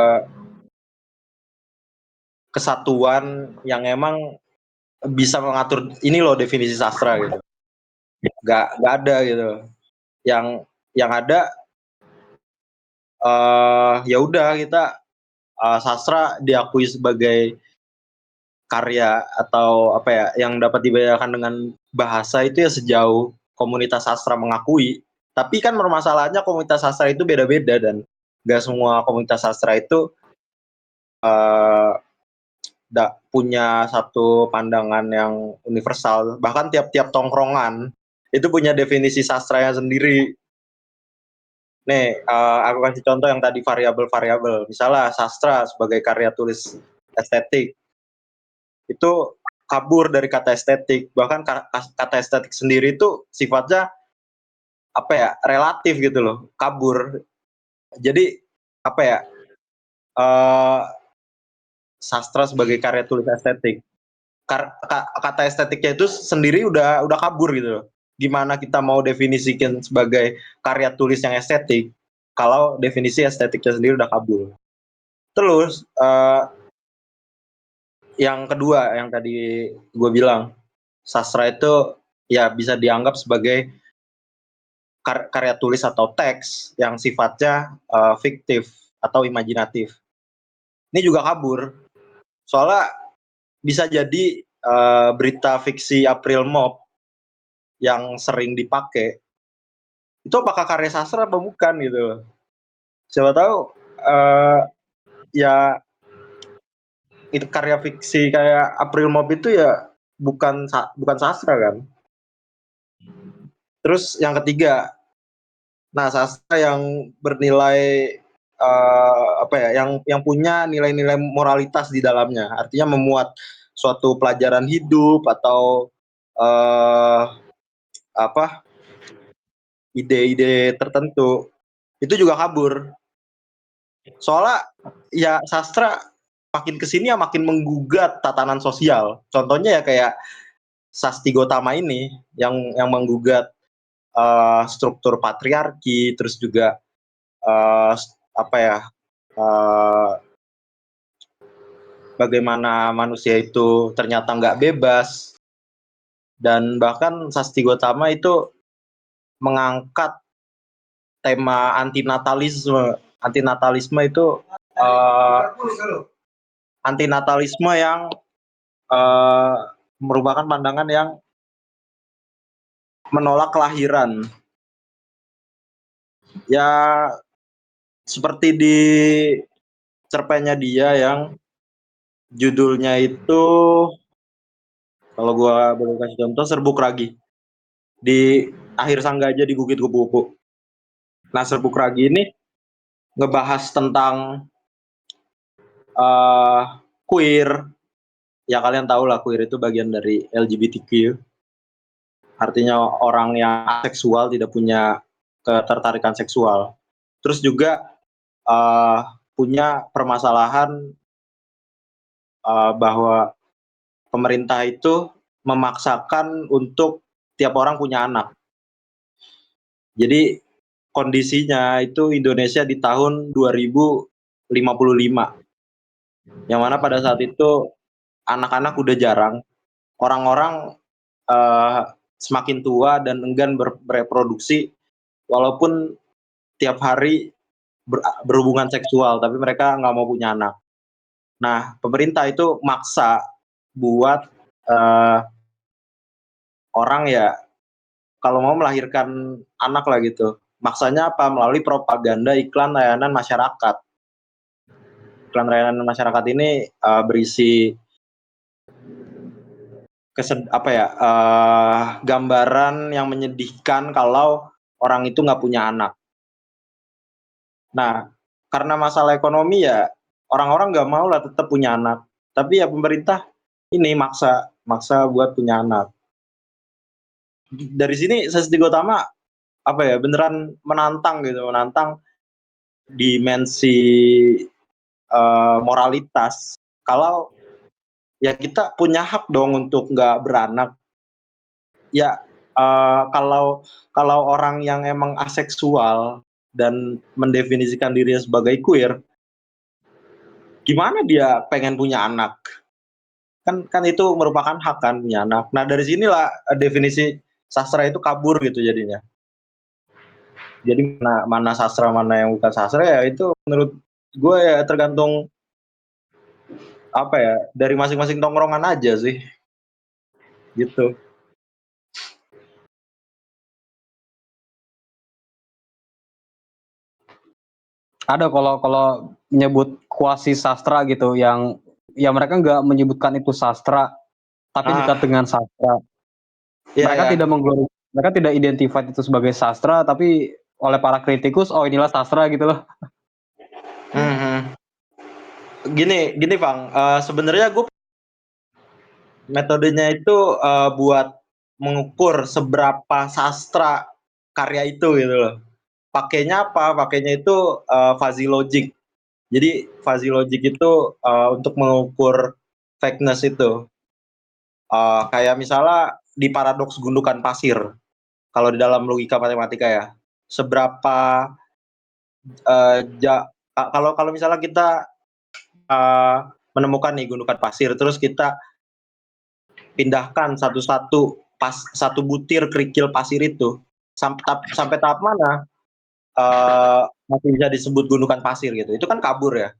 kesatuan yang emang bisa mengatur ini loh definisi sastra gitu. Nggak ada gitu. Yang ada ya udah kita sastra diakui sebagai karya atau apa ya yang dapat dibedakan dengan bahasa itu ya sejauh komunitas sastra mengakui. Tapi kan permasalahannya komunitas sastra itu beda-beda dan nggak semua komunitas sastra itu punya satu pandangan yang universal. Bahkan tiap-tiap tongkrongan itu punya definisi sastranya sendiri. Nih, aku kasih contoh yang tadi variabel-variabel. Misalnya sastra sebagai karya tulis estetik, itu kabur dari kata estetik. Bahkan kata estetik sendiri itu sifatnya apa ya, relatif gitu loh, kabur. Jadi apa ya, sastra sebagai karya tulis estetik kata estetiknya itu sendiri udah kabur gitu loh. Gimana kita mau definisikan sebagai karya tulis yang estetik kalau definisi estetiknya sendiri udah kabur. Terus yang kedua yang tadi gue bilang, sastra itu ya bisa dianggap sebagai karya tulis atau teks yang sifatnya fiktif atau imajinatif. Ini juga kabur. Soalnya bisa jadi berita fiksi April Mop yang sering dipakai itu apakah karya sastra apa bukan gitu. Siapa tahu ya itu karya fiksi kayak April Mop itu ya bukan sastra kan. Terus yang ketiga, nah sastra yang bernilai apa ya, yang punya nilai-nilai moralitas di dalamnya, artinya memuat suatu pelajaran hidup atau apa ide-ide tertentu, itu juga kabur. Soalnya ya sastra makin kesini ya makin menggugat tatanan sosial. Contohnya ya kayak Sasti Gotama ini yang menggugat struktur patriarki, terus juga apa ya, bagaimana manusia itu ternyata nggak bebas, dan bahkan Sasti Gotama itu mengangkat tema antinatalisme. Antinatalisme itu antinatalisme yang merupakan pandangan yang menolak kelahiran. Ya seperti di cerpennya dia yang judulnya itu, kalau gua boleh kasih contoh, Serbuk Ragi. Di akhir Sanggaja di Bukit Kupu-Kupu. Nah, Serbuk Ragi ini ngebahas tentang queer. Ya kalian tahu lah, queer itu bagian dari LGBTQ. Artinya orang yang aseksual, tidak punya ketertarikan seksual. Terus juga punya permasalahan bahwa pemerintah itu memaksakan untuk tiap orang punya anak. Jadi kondisinya itu Indonesia di tahun 2055. Yang mana pada saat itu anak-anak udah jarang. Orang-orang semakin tua dan enggan bereproduksi, walaupun tiap hari berhubungan seksual, tapi mereka nggak mau punya anak. Nah, pemerintah itu maksa buat orang ya kalau mau melahirkan anak lah gitu. Maksanya apa? Melalui propaganda iklan layanan masyarakat. Iklan layanan masyarakat ini berisi gambaran yang menyedihkan kalau orang itu nggak punya anak. Nah, karena masalah ekonomi ya orang-orang nggak mau lah tetap punya anak. Tapi ya pemerintah ini maksa buat punya anak. Dari sini Sesti Gotama apa ya, beneran menantang gitu, menantang dimensi moralitas. Kalau ya kita punya hak dong untuk nggak beranak. Ya kalau orang yang emang aseksual dan mendefinisikan dirinya sebagai queer, gimana dia pengen punya anak? Kan itu merupakan hak kan, punya anak. Nah dari sinilah definisi sastra itu kabur gitu jadinya. Jadi mana sastra mana yang bukan sastra ya itu menurut gue ya tergantung apa ya, dari masing-masing tongkrongan aja sih gitu. Ada kalau nyebut kuasi sastra gitu yang ya mereka nggak menyebutkan itu sastra, tapi dekat dengan sastra. Iya Mereka ya. tidak mereka tidak identified itu sebagai sastra, tapi oleh para kritikus, oh inilah sastra gitu loh. Gini Bang, sebenarnya gue metodenya itu buat mengukur seberapa sastra karya itu gitu loh. Pakainya apa? Pakainya itu fuzzy logic. Jadi fuzzy logic itu untuk mengukur fakeness itu. Kayak misalnya di paradoks gundukan pasir, kalau di dalam logika matematika ya, seberapa kalau kalau misalnya kita menemukan nih gundukan pasir, terus kita pindahkan satu butir kerikil pasir itu sampai tahap mana masih bisa disebut gundukan pasir gitu. Itu kan kabur ya.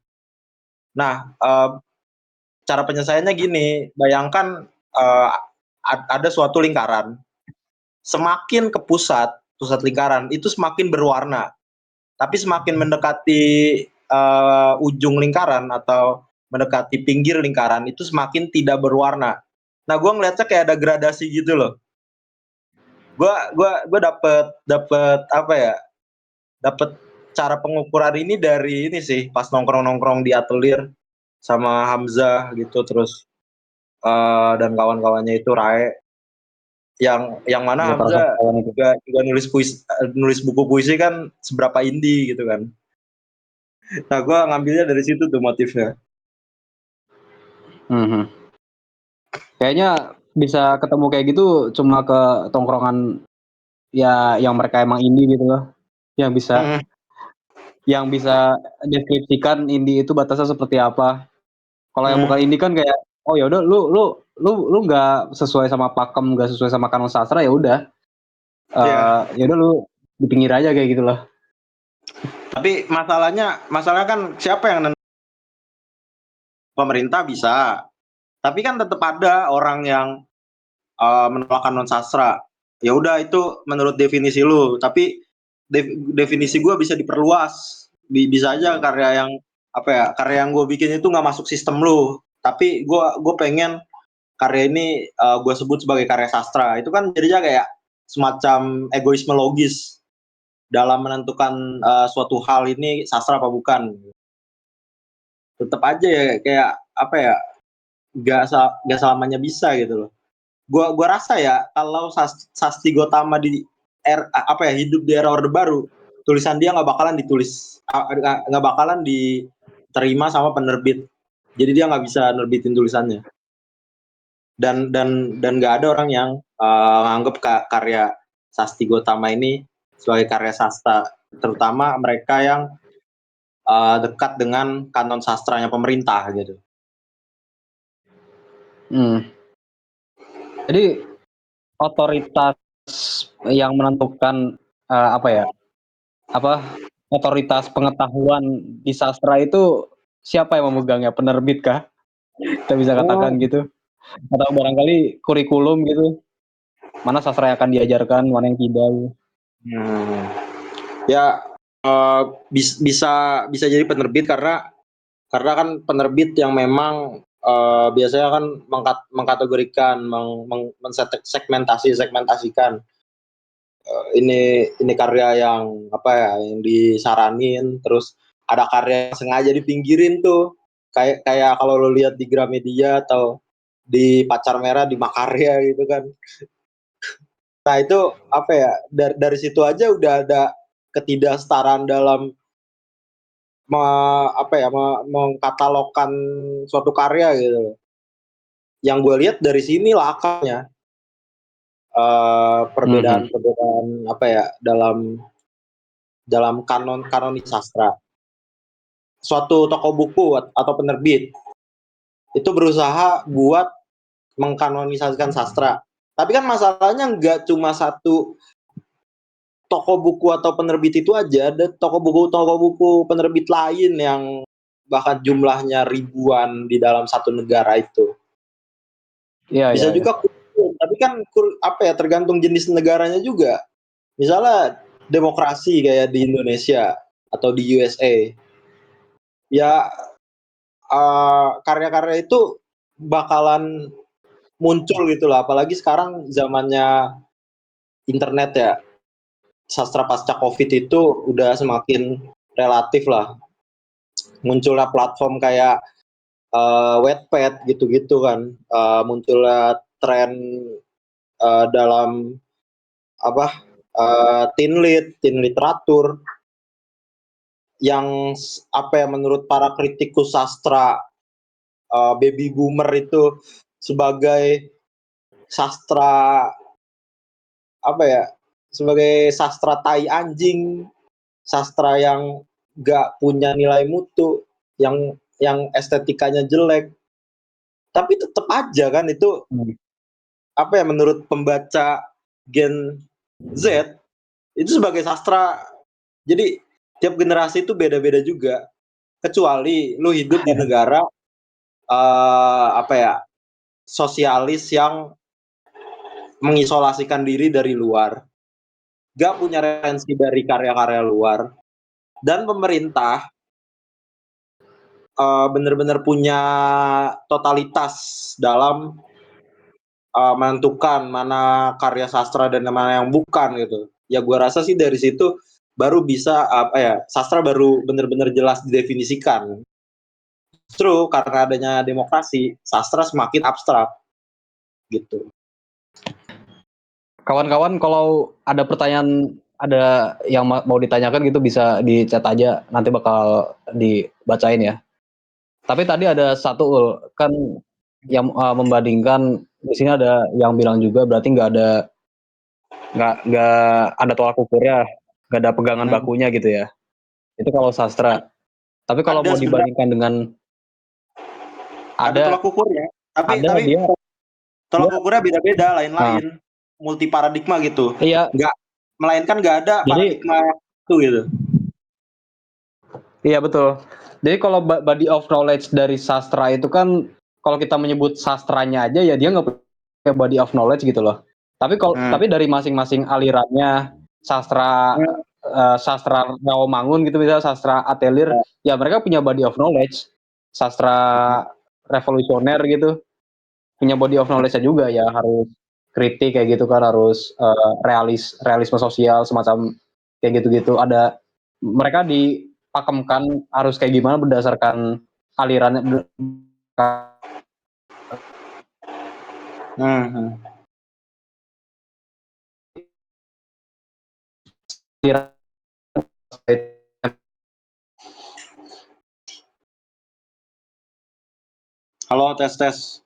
Nah, cara penyelesaiannya gini, bayangkan ada suatu lingkaran, semakin ke pusat lingkaran itu semakin berwarna, tapi semakin mendekati ujung lingkaran atau mendekati pinggir lingkaran itu semakin tidak berwarna. Nah, gue ngeliatnya kayak ada gradasi gitu loh. Gue dapet apa ya? Dapet cara pengukuran ini dari ini sih, pas nongkrong di atelier sama Hamzah gitu, terus dan kawan-kawannya itu Rae, yang mana Ya, para Hamzah kawan itu. juga nulis buku puisi kan seberapa indie gitu kan. Nah, gue ngambilnya dari situ tuh motifnya. Kayaknya bisa ketemu kayak gitu cuma ke tongkrongan ya yang mereka emang indie gitu loh. Yang bisa deskripsikan indie itu batasnya seperti apa. Kalau yang bukan indie kan kayak, oh ya udah lu nggak sesuai sama pakem, nggak sesuai sama kanon sastra, ya udah. Iya. Ya udah lu di pinggir aja kayak gitu loh. Tapi masalahnya kan siapa yang pemerintah bisa, tapi kan tetap ada orang yang menolak kanon sastra. Ya udah, itu menurut definisi lu, tapi definisi gue bisa diperluas. Bisa aja karya yang karya yang gue bikin itu nggak masuk sistem lu, tapi gue pengen karya ini gue sebut sebagai karya sastra. Itu kan jadinya kayak semacam egoisme logis dalam menentukan suatu hal ini sastra apa bukan. Tetap aja ya, kayak nggak selamanya bisa gitu loh. Gua rasa ya, kalau Sasti Gotama hidup di era Orde Baru, tulisan dia nggak bakalan nggak bakalan diterima sama penerbit. Jadi dia nggak bisa nerbitin tulisannya. Dan nggak ada orang yang nganggep karya Sasti Gotama ini sebagai karya sastra, terutama mereka yang dekat dengan kanon sastranya pemerintah gitu. Jadi otoritas yang menentukan otoritas pengetahuan di sastra itu siapa yang memegangnya? Penerbit kah? Kita bisa katakan gitu. Atau barangkali kurikulum gitu. Mana sastra yang akan diajarkan, mana yang tidak. Ya, bisa jadi penerbit karena kan penerbit yang memang biasanya kan mengkategorikan, segmentasikan ini karya yang yang disaranin, terus ada karya yang sengaja dipinggirin tuh, kayak kalau lo lihat di Gramedia atau di Pacar Merah, di Makarya gitu kan. Nah, itu dari situ aja udah ada ketidaksetaraan dalam mengkatalogkan suatu karya gitu. Yang gue lihat dari sini lah akarnya, perbedaan dalam kanonis sastra. Suatu toko buku atau penerbit itu berusaha buat mengkanonisasikan sastra. Tapi kan masalahnya nggak cuma satu toko buku atau penerbit itu aja, ada toko buku penerbit lain yang bahkan jumlahnya ribuan di dalam satu negara itu. Bisa juga tapi kan tergantung jenis negaranya juga. Misalnya demokrasi kayak di Indonesia atau di USA, ya karya-karya itu bakalan muncul gitu lah. Apalagi sekarang zamannya internet ya, sastra pasca COVID itu udah semakin relatif lah. Munculnya platform kayak Wattpad gitu-gitu kan, munculnya tren dalam teen literatur yang menurut para kritikus sastra baby boomer itu sebagai sastra apa ya, sebagai sastra tai anjing, sastra yang nggak punya nilai mutu, yang estetikanya jelek, tapi tetap aja kan itu apa ya, menurut pembaca Gen Z itu sebagai sastra. Jadi tiap generasi itu beda-beda juga, kecuali lu hidup di negara apa ya, sosialis yang mengisolasikan diri dari luar, gak punya referensi dari karya-karya luar, dan pemerintah benar-benar punya totalitas dalam menentukan mana karya sastra dan mana yang bukan gitu. Ya gua rasa sih dari situ baru bisa apa ya, sastra baru benar-benar jelas didefinisikan. Justru karena adanya demokrasi, sastra semakin abstrak gitu. Kawan-kawan kalau ada pertanyaan, ada yang mau ditanyakan gitu bisa di chat aja, nanti bakal dibacain ya. Tapi tadi ada satu kan yang membandingkan di sini, ada yang bilang juga berarti nggak ada tolak ukurnya, nggak ada pegangan bakunya gitu ya. Itu kalau sastra. Tapi kalau mau dibandingkan dengan ada tolak ukurnya, tapi dia tolak ukurnya beda-beda, lain-lain, multi paradigma gitu. Iya. Melainkan nggak ada paradigma itu gitu. Iya betul. Jadi kalau body of knowledge dari sastra itu kan, kalau kita menyebut sastranya aja ya dia nggak punya body of knowledge gitu loh. Tapi dari masing-masing alirannya, sastra sastra Rawamangun gitu, misalnya sastra Atelier, ya mereka punya body of knowledge. Sastra revolusioner gitu punya body of knowledge-nya juga, ya harus kritik kayak gitu kan, harus realisme sosial semacam kayak gitu-gitu. Ada mereka dipakemkan harus kayak gimana berdasarkan alirannya. Halo, tes.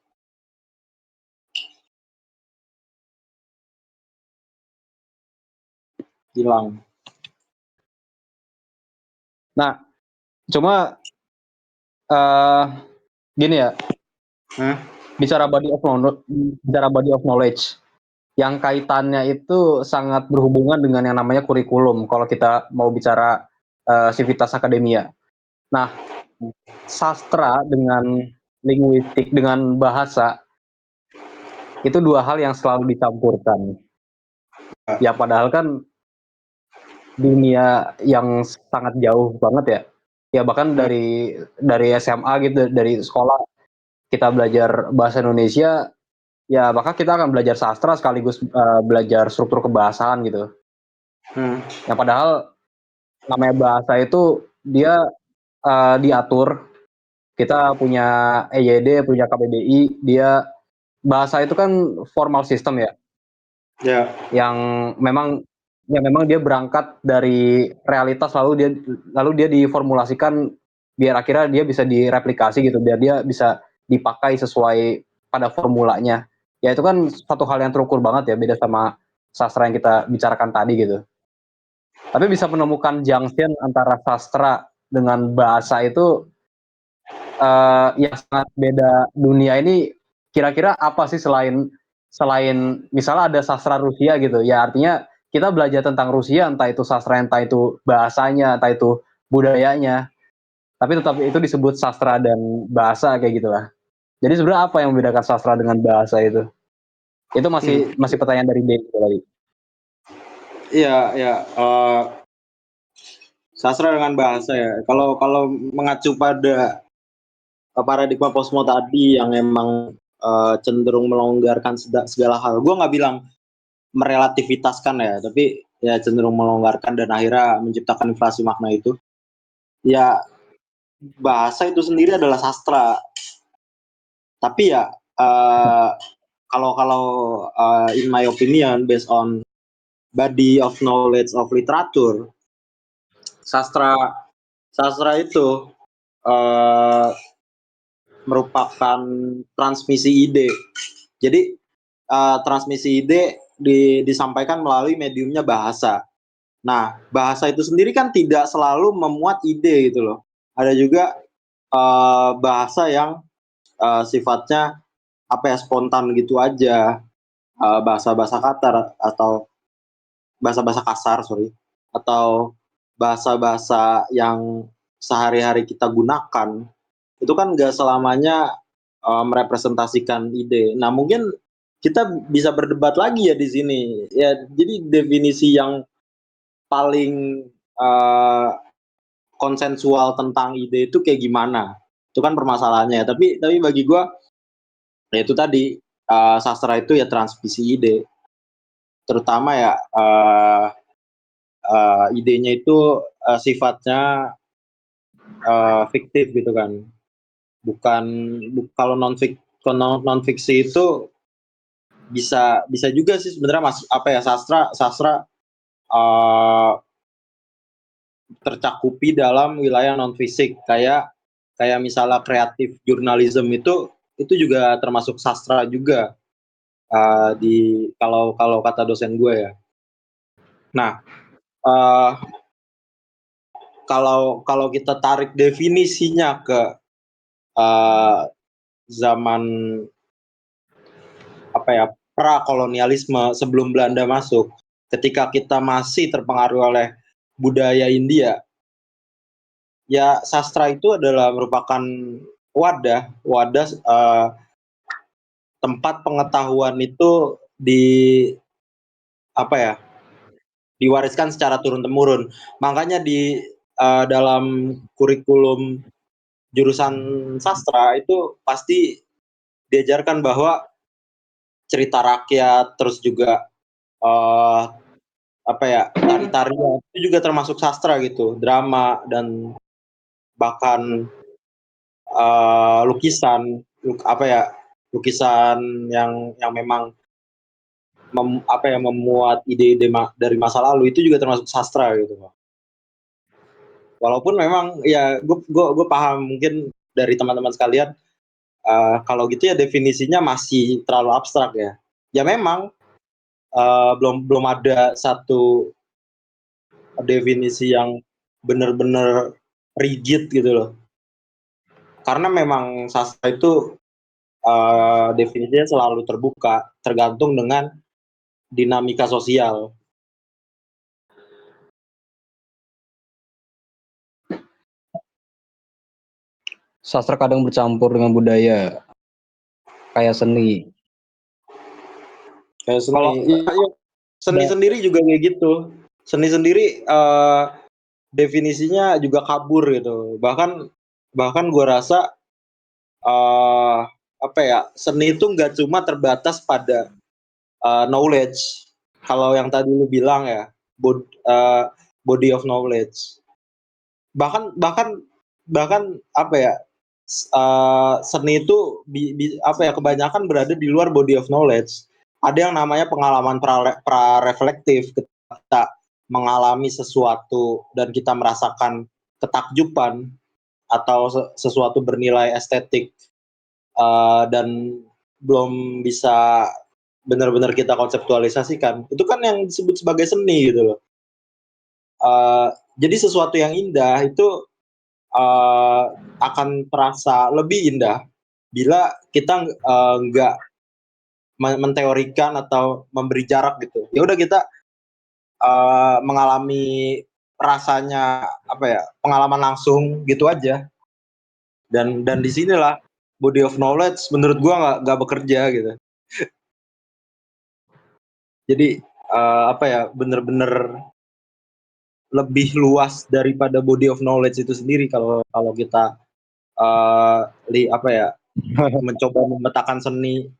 Hilang. Nah, cuma gini ya, bicara body of knowledge, yang kaitannya itu sangat berhubungan dengan yang namanya kurikulum kalau kita mau bicara Civitas Academia. Nah, sastra dengan linguistik, dengan bahasa, itu dua hal yang selalu dicampurkan. Ya padahal kan dunia yang sangat jauh banget ya. Ya bahkan dari SMA gitu, dari sekolah kita belajar bahasa Indonesia, ya maka kita akan belajar sastra sekaligus belajar struktur kebahasaan gitu. Ya padahal namanya bahasa itu dia diatur. Kita punya EYD, punya KBBI, dia bahasa itu kan formal system ya. Yang memang dia berangkat dari realitas, lalu dia diformulasikan biar akhirnya dia bisa direplikasi gitu, biar dia bisa dipakai sesuai pada formulanya. Ya itu kan satu hal yang terukur banget ya, beda sama sastra yang kita bicarakan tadi gitu. Tapi bisa menemukan junction antara sastra dengan bahasa itu yang sangat beda dunia ini. Kira-kira apa sih selain misalnya ada sastra Rusia gitu ya, artinya kita belajar tentang Rusia, entah itu sastra, entah itu bahasanya, entah itu budayanya, tapi tetap itu disebut sastra dan bahasa kayak gitulah. Jadi sebenarnya apa yang membedakan sastra dengan bahasa itu masih pertanyaan dari Ben tadi. Iya, sastra dengan bahasa ya. Kalau mengacu pada paradigma Posmo tadi yang emang cenderung melonggarkan segala hal. Gue nggak bilang merelativitaskan ya, tapi ya cenderung melonggarkan dan akhirnya menciptakan inflasi makna itu. Ya bahasa itu sendiri adalah sastra. Tapi ya kalau in my opinion, based on body of knowledge of literature, sastra itu merupakan transmisi ide. Jadi transmisi ide disampaikan melalui mediumnya bahasa. Nah, bahasa itu sendiri kan tidak selalu memuat ide gitu loh. Ada juga bahasa yang sifatnya spontan gitu aja, bahasa-bahasa kasar atau bahasa-bahasa kasar, atau bahasa-bahasa yang sehari-hari kita gunakan, itu kan nggak selamanya merepresentasikan ide. Nah, mungkin kita bisa berdebat lagi ya di sini. Ya, jadi definisi yang paling konsensual tentang ide itu kayak gimana? Itu kan permasalahannya. Tapi bagi gue, ya itu tadi, sastra itu ya transmisi ide. Terutama ya idenya itu sifatnya fiktif gitu kan. Bukan kalau non fiksi itu bisa juga sih sebenarnya sastra tercakupi dalam wilayah non fisik, kayak misalnya kreatif jurnalism itu juga termasuk sastra juga, di kalau kata dosen gue ya. Nah, kalau kita tarik definisinya ke zaman prakolonialisme sebelum Belanda masuk, ketika kita masih terpengaruh oleh budaya India, ya sastra itu adalah merupakan wadah tempat pengetahuan itu diwariskan secara turun temurun. Makanya di dalam kurikulum jurusan sastra itu pasti diajarkan bahwa cerita rakyat, terus juga tari-tarian itu juga termasuk sastra gitu, drama dan bahkan lukisan yang memang memuat ide-ide dari masa lalu itu juga termasuk sastra gitu. Walaupun memang ya gue paham mungkin dari teman-teman sekalian, kalau gitu ya definisinya masih terlalu abstrak ya. Ya memang belum ada satu definisi yang benar-benar rigid gitu loh. Karena memang sastra itu definisinya selalu terbuka, tergantung dengan dinamika sosial. Sastra kadang bercampur dengan budaya, kayak seni. Kayak seni, seni sendiri juga kayak gitu. Seni sendiri definisinya juga kabur gitu. Bahkan gue rasa seni itu nggak cuma terbatas pada knowledge. Kalau yang tadi lu bilang ya, body of knowledge. Bahkan seni itu kebanyakan berada di luar body of knowledge. Ada yang namanya pengalaman pra-reflektif, ketika kita mengalami sesuatu dan kita merasakan ketakjuban atau sesuatu bernilai estetik, dan belum bisa benar-benar kita konseptualisasikan, itu kan yang disebut sebagai seni gitu loh. Jadi sesuatu yang indah itu akan terasa lebih indah bila kita nggak menteorikan atau memberi jarak gitu. Ya udah kita mengalami rasanya pengalaman langsung gitu aja. Dan disinilah body of knowledge menurut gua nggak bekerja gitu. Jadi bener-bener lebih luas daripada body of knowledge itu sendiri kalau kita mencoba memetakan seni.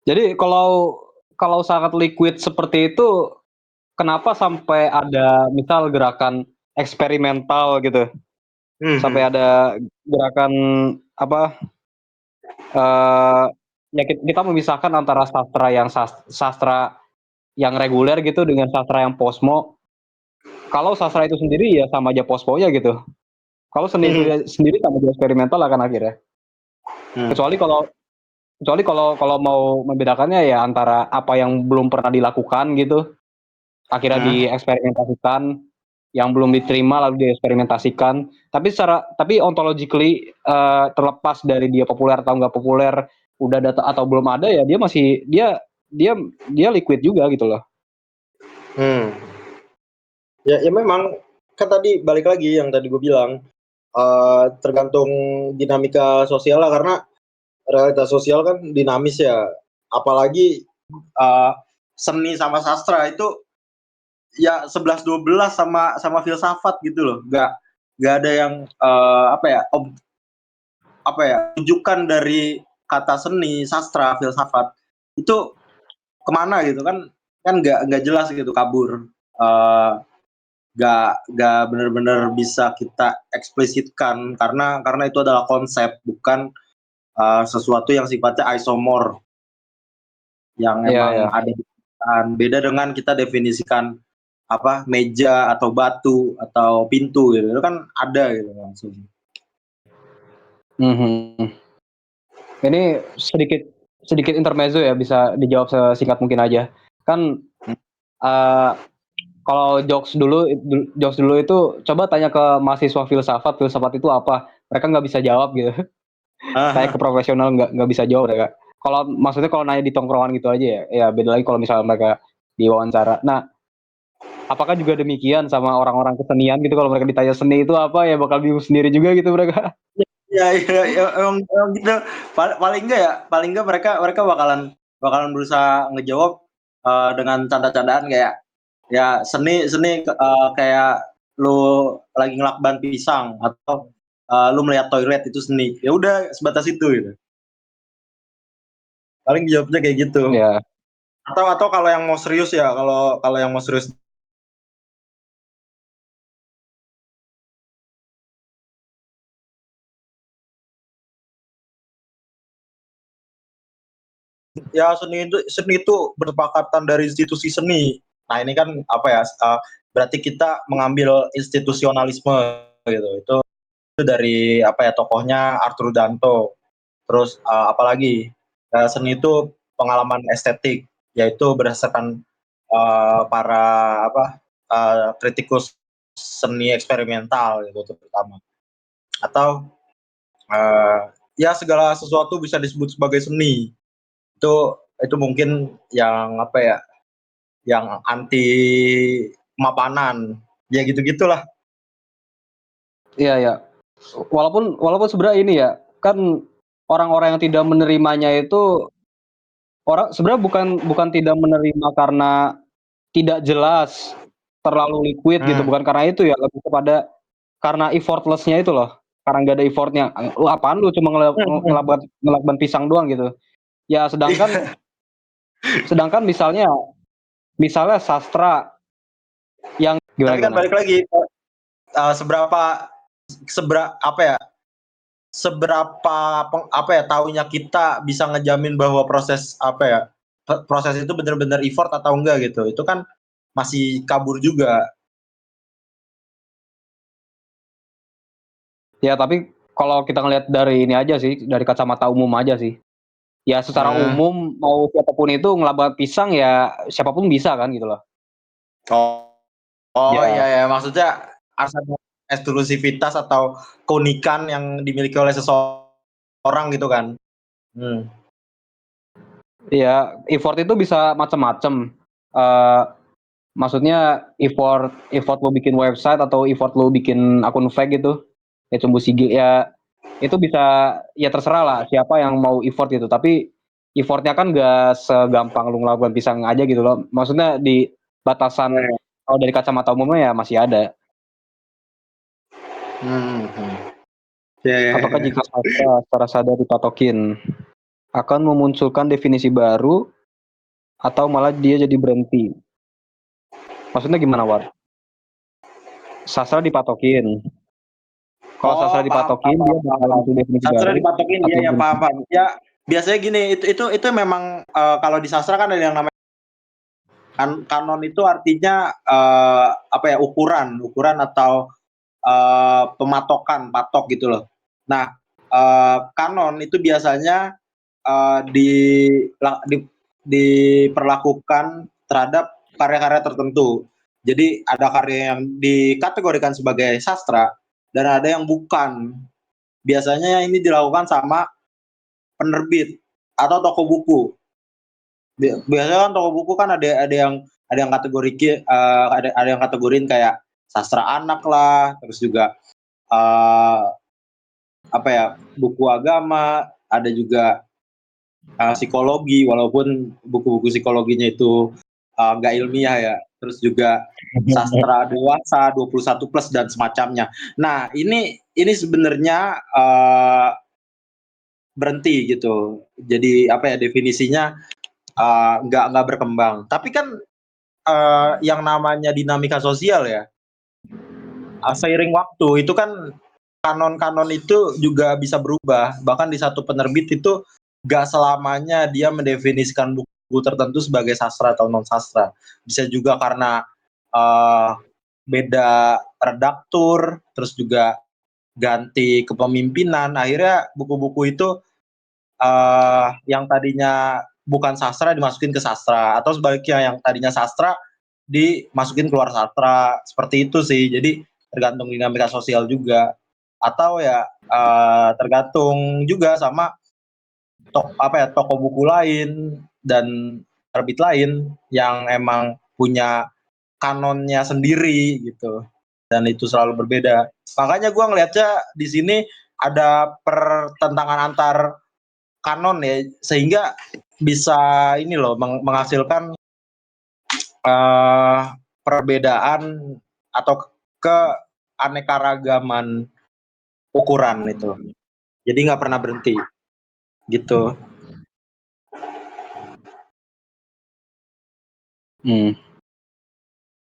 Jadi kalau sangat liquid seperti itu, kenapa sampai ada misal gerakan eksperimental gitu? Sampai ada gerakan ya kita memisahkan antara sastra yang reguler gitu dengan sastra yang posmo. Kalau sastra itu sendiri ya sama aja posmonya gitu. Kalau seni sendiri sama aja eksperimental akan akhirnya. Kecuali kalau mau membedakannya ya antara apa yang belum pernah dilakukan gitu, akhirnya dieksperimentasikan, yang belum diterima lalu dieksperimentasikan. Tapi ontologically terlepas dari dia populer atau nggak populer, udah data atau belum ada ya dia liquid juga gitu loh. Ya memang kan tadi balik lagi yang tadi gue bilang, tergantung dinamika sosial lah, karena realitas sosial kan dinamis ya. Apalagi seni sama sastra itu ya 11-12 sama filsafat gitu loh. Gak ada yang rujukan dari kata seni, sastra, filsafat itu kemana gitu kan nggak jelas gitu, kabur. Gak benar-benar bisa kita eksplisitkan karena itu adalah konsep, bukan sesuatu yang sifatnya isomor yang emang ada di permukaan. Beda dengan kita definisikan meja atau batu atau pintu gitu, itu kan ada gitu langsung. Ini sedikit intermezzo ya, bisa dijawab sesingkat mungkin aja. Kan kalau jokes dulu itu coba tanya ke mahasiswa filsafat itu apa, mereka nggak bisa jawab gitu. Tanya ke profesional nggak bisa jawab mereka. Kalau maksudnya kalau nanya di tongkrongan gitu aja ya beda lagi kalau misalnya mereka diwawancara. Nah, apakah juga demikian sama orang-orang kesenian gitu, kalau mereka ditanya seni itu apa ya bakal bingung sendiri juga gitu mereka. Ya emang gitu. Paling enggak mereka bakalan berusaha ngejawab dengan canda-candaan kayak ya seni kayak lu lagi ngelakban pisang, atau lu melihat toilet itu seni. Ya udah sebatas itu gitu. Paling jawabnya kayak gitu. Ya. Atau kalau yang mau serius ya, kalau yang mau serius ya, seni itu berkepakatan dari institusi seni. Nah ini kan berarti kita mengambil institusionalisme gitu. Itu dari tokohnya Arthur Danto. Terus apalagi seni itu pengalaman estetik, yaitu berdasarkan para kritikus seni eksperimental gitu terutama. Atau ya segala sesuatu bisa disebut sebagai seni. Itu mungkin yang yang anti kemapanan, ya gitu-gitulah. Iya. Walaupun sebenarnya ini ya, kan orang-orang yang tidak menerimanya itu sebenarnya bukan tidak menerima karena tidak jelas, terlalu liquid gitu, bukan karena itu ya, lebih kepada karena effortless-nya itu loh. Karena nggak ada effort-nya. Lu apaan lu cuma ngelakban pisang doang gitu. Ya sedangkan misalnya sastra yang Tapi kan gimana? balik lagi, seberapa tahunya kita bisa ngejamin bahwa proses itu benar-benar effort atau enggak gitu. Itu kan masih kabur juga. Ya tapi kalau kita ngelihat dari ini aja sih, dari kacamata umum aja sih. Ya secara umum mau siapapun itu ngelabak pisang ya siapapun bisa kan gitu loh. Iya, maksudnya asal eksklusivitas atau keunikan yang dimiliki oleh seseorang gitu kan. Iya, effort itu bisa macam-macam. Maksudnya effort lo bikin website atau effort lo bikin akun fake gitu. Ya cumbu sige ya itu bisa, ya terserah lah siapa yang mau effort gitu. Tapi effortnya kan gak segampang lu ngelakukan pisang aja gitu loh. Maksudnya di batasan kalau dari kacamata umumnya ya masih ada. Apakah jika sastra secara sadar dipatokin akan memunculkan definisi baru atau malah dia jadi berhenti? Maksudnya gimana, War? Sastra dipatokin. Kalau sastra dipatokin dia bakal muncul definisi baru. Sastra dipatokin dia ya, paham. Ya biasanya gini, itu memang kalau di sastra kan ada yang namanya kanon. Itu artinya ukuran atau pematokan, patok gitu loh. Nah, kanon itu biasanya di, diperlakukan terhadap karya-karya tertentu. Jadi ada karya yang dikategorikan sebagai sastra dan ada yang bukan. Biasanya ini dilakukan sama penerbit atau toko buku. Biasanya kan toko buku kan ada yang ada yang kategorin kayak sastra anak lah, terus juga apa ya, buku agama, ada juga psikologi, walaupun buku-buku psikologinya itu nggak ilmiah ya. Terus juga sastra dewasa 21 plus dan semacamnya. Nah, ini sebenarnya berhenti gitu. Jadi apa ya, definisinya nggak berkembang. Tapi kan yang namanya dinamika sosial ya, seiring waktu itu kan kanon-kanon itu juga bisa berubah. Bahkan di satu penerbit itu gak selamanya dia mendefinisikan buku tertentu sebagai sastra atau non sastra. Bisa juga karena beda redaktur, terus juga ganti kepemimpinan. Akhirnya buku-buku itu yang tadinya bukan sastra dimasukin ke sastra, atau sebaliknya yang tadinya sastra dimasukin keluar sastra. Seperti itu sih. Jadi tergantung dinamika sosial juga, atau ya tergantung juga sama toko buku lain dan terbit lain yang emang punya kanonnya sendiri gitu, dan itu selalu berbeda. Makanya gue ngelihatnya di sini ada pertentangan antar kanon ya, sehingga bisa ini loh menghasilkan perbedaan atau keanekaragaman ukuran itu. Jadi nggak pernah berhenti gitu.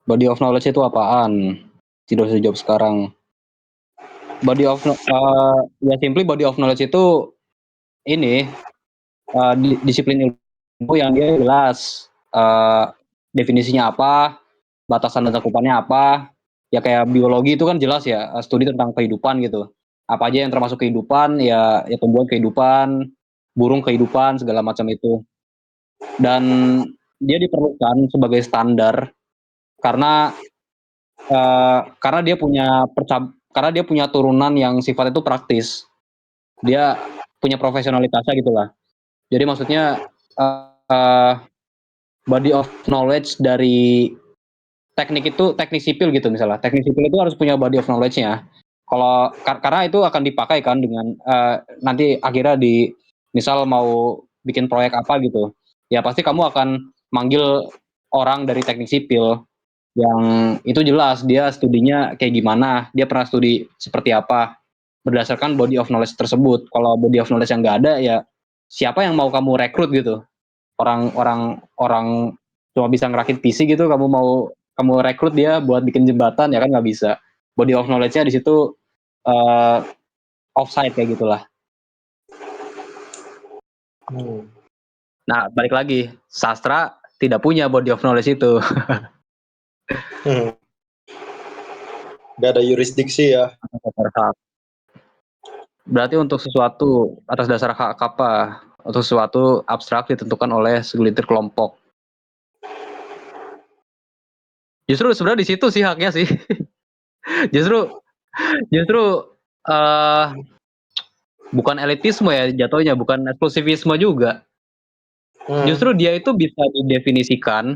Body of knowledge itu apaan? Tidak bisa jawab sekarang. Ya simply body of knowledge itu ini disiplin ilmu yang dia jelas, definisinya apa, batasan dan cakupannya apa. Ya kayak biologi itu kan jelas ya, studi tentang kehidupan gitu. Apa aja yang termasuk kehidupan, ya tumbuhan kehidupan, burung kehidupan, segala macam itu. Dan dia diperlukan sebagai standar karena dia punya turunan yang sifatnya itu praktis. Dia punya profesionalitasnya gitulah. Jadi maksudnya body of knowledge dari teknik sipil gitu misalnya. Teknik sipil itu harus punya body of knowledge-nya. Kalau karena itu akan dipakai kan dengan nanti akhirnya misal mau bikin proyek apa gitu. Ya pasti kamu akan manggil orang dari teknik sipil yang itu jelas dia studinya kayak gimana, dia pernah studi seperti apa, berdasarkan body of knowledge tersebut. Kalau body of knowledge yang nggak ada, ya siapa yang mau kamu rekrut gitu? Orang cuma bisa ngerakit PC gitu, kamu rekrut dia buat bikin jembatan, ya kan nggak bisa. Body of knowledge-nya di situ offside kayak gitulah. Nah, balik lagi, sastra tidak punya body of knowledge itu. Gak ada yurisdiksi ya. Berarti untuk sesuatu atas dasar hak apa? Untuk sesuatu abstrak ditentukan oleh segelintir kelompok. Justru sebenarnya di situ sih haknya sih. justru bukan elitisme ya jatuhnya, bukan eksklusivisme juga. Justru dia itu bisa didefinisikan,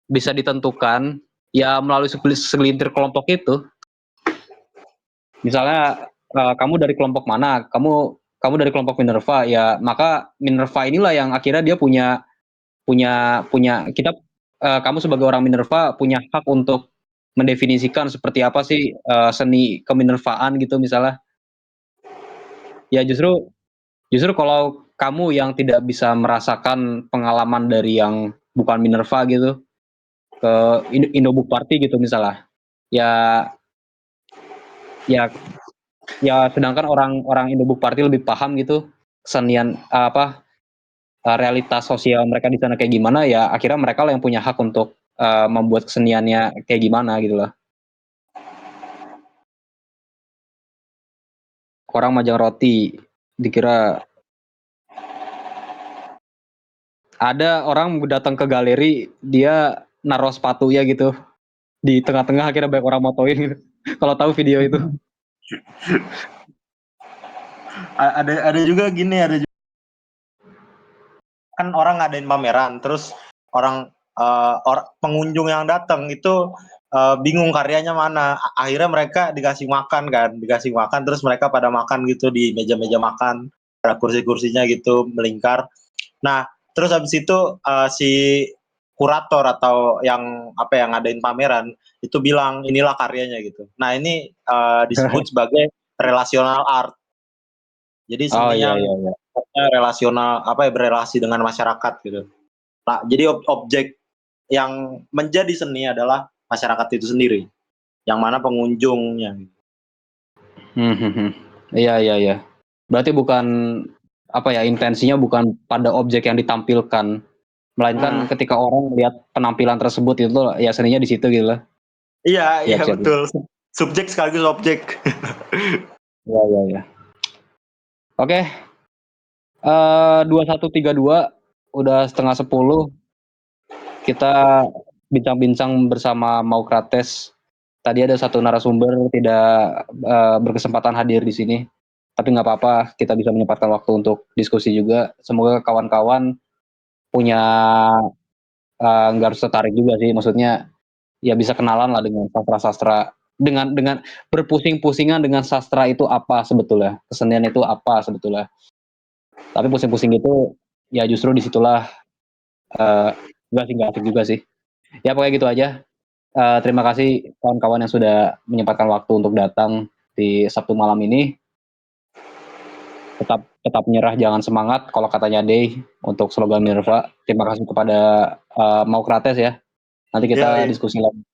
bisa ditentukan ya melalui segelintir kelompok itu. Misalnya kamu dari kelompok mana? Kamu dari kelompok Minerva, ya maka Minerva inilah yang akhirnya dia punya kita kamu sebagai orang Minerva punya hak untuk mendefinisikan seperti apa sih seni keminervaan gitu misalnya. Ya justru kalau kamu yang tidak bisa merasakan pengalaman dari yang bukan Minerva gitu ke Indo Book Party gitu misalnya. Ya sedangkan orang Indo Book Party lebih paham gitu kesenian realitas sosial mereka di sana kayak gimana, ya akhirnya mereka lah yang punya hak untuk membuat keseniannya kayak gimana gitu lah. Orang Majang Roti, dikira ada orang datang ke galeri, dia naruh sepatunya gitu di tengah-tengah, akhirnya banyak orang motoin gitu. Kalau tahu video itu. Ada juga gini, kan orang ngadain pameran, terus orang pengunjung yang datang itu bingung karyanya mana. Akhirnya mereka dikasih makan, terus mereka pada makan gitu di meja-meja makan, ada kursi-kursinya gitu melingkar. Nah, terus habis itu si kurator atau yang ngadain pameran itu bilang inilah karyanya gitu. Nah, ini disebut sebagai relational art. Jadi Oh seni iya yang iya iya. relasional, berelasi dengan masyarakat gitu. Nah, jadi objek yang menjadi seni adalah masyarakat itu sendiri, yang mana pengunjungnya. Iya iya iya. Berarti bukan intensinya bukan pada objek yang ditampilkan, melainkan ketika orang melihat penampilan tersebut itu ya seninya di situ gitu lah. Iya, Siap siap. betul. Subjek sekaligus objek. Iya iya iya. Oke. 2132 udah 9:30. Kita bincang-bincang bersama Maukrates. Tadi ada satu narasumber tidak berkesempatan hadir di sini, tapi nggak apa-apa, kita bisa menyempatkan waktu untuk diskusi juga. Semoga kawan-kawan punya nggak harus tertarik juga sih, maksudnya ya bisa kenalan lah dengan sastra-sastra, dengan berpusing-pusingan dengan sastra itu apa sebetulnya, kesenian itu apa sebetulnya. Tapi pusing-pusing itu ya justru disitulah nggak asik juga sih. Ya pokoknya gitu aja. Terima kasih kawan-kawan yang sudah menyempatkan waktu untuk datang di Sabtu malam ini. Tetap menyerah, jangan semangat, kalau katanya Day untuk slogan Minerva. Terima kasih kepada Maukrates ya. Nanti kita diskusi lagi.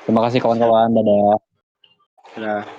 Terima kasih kawan-kawan. Dadah.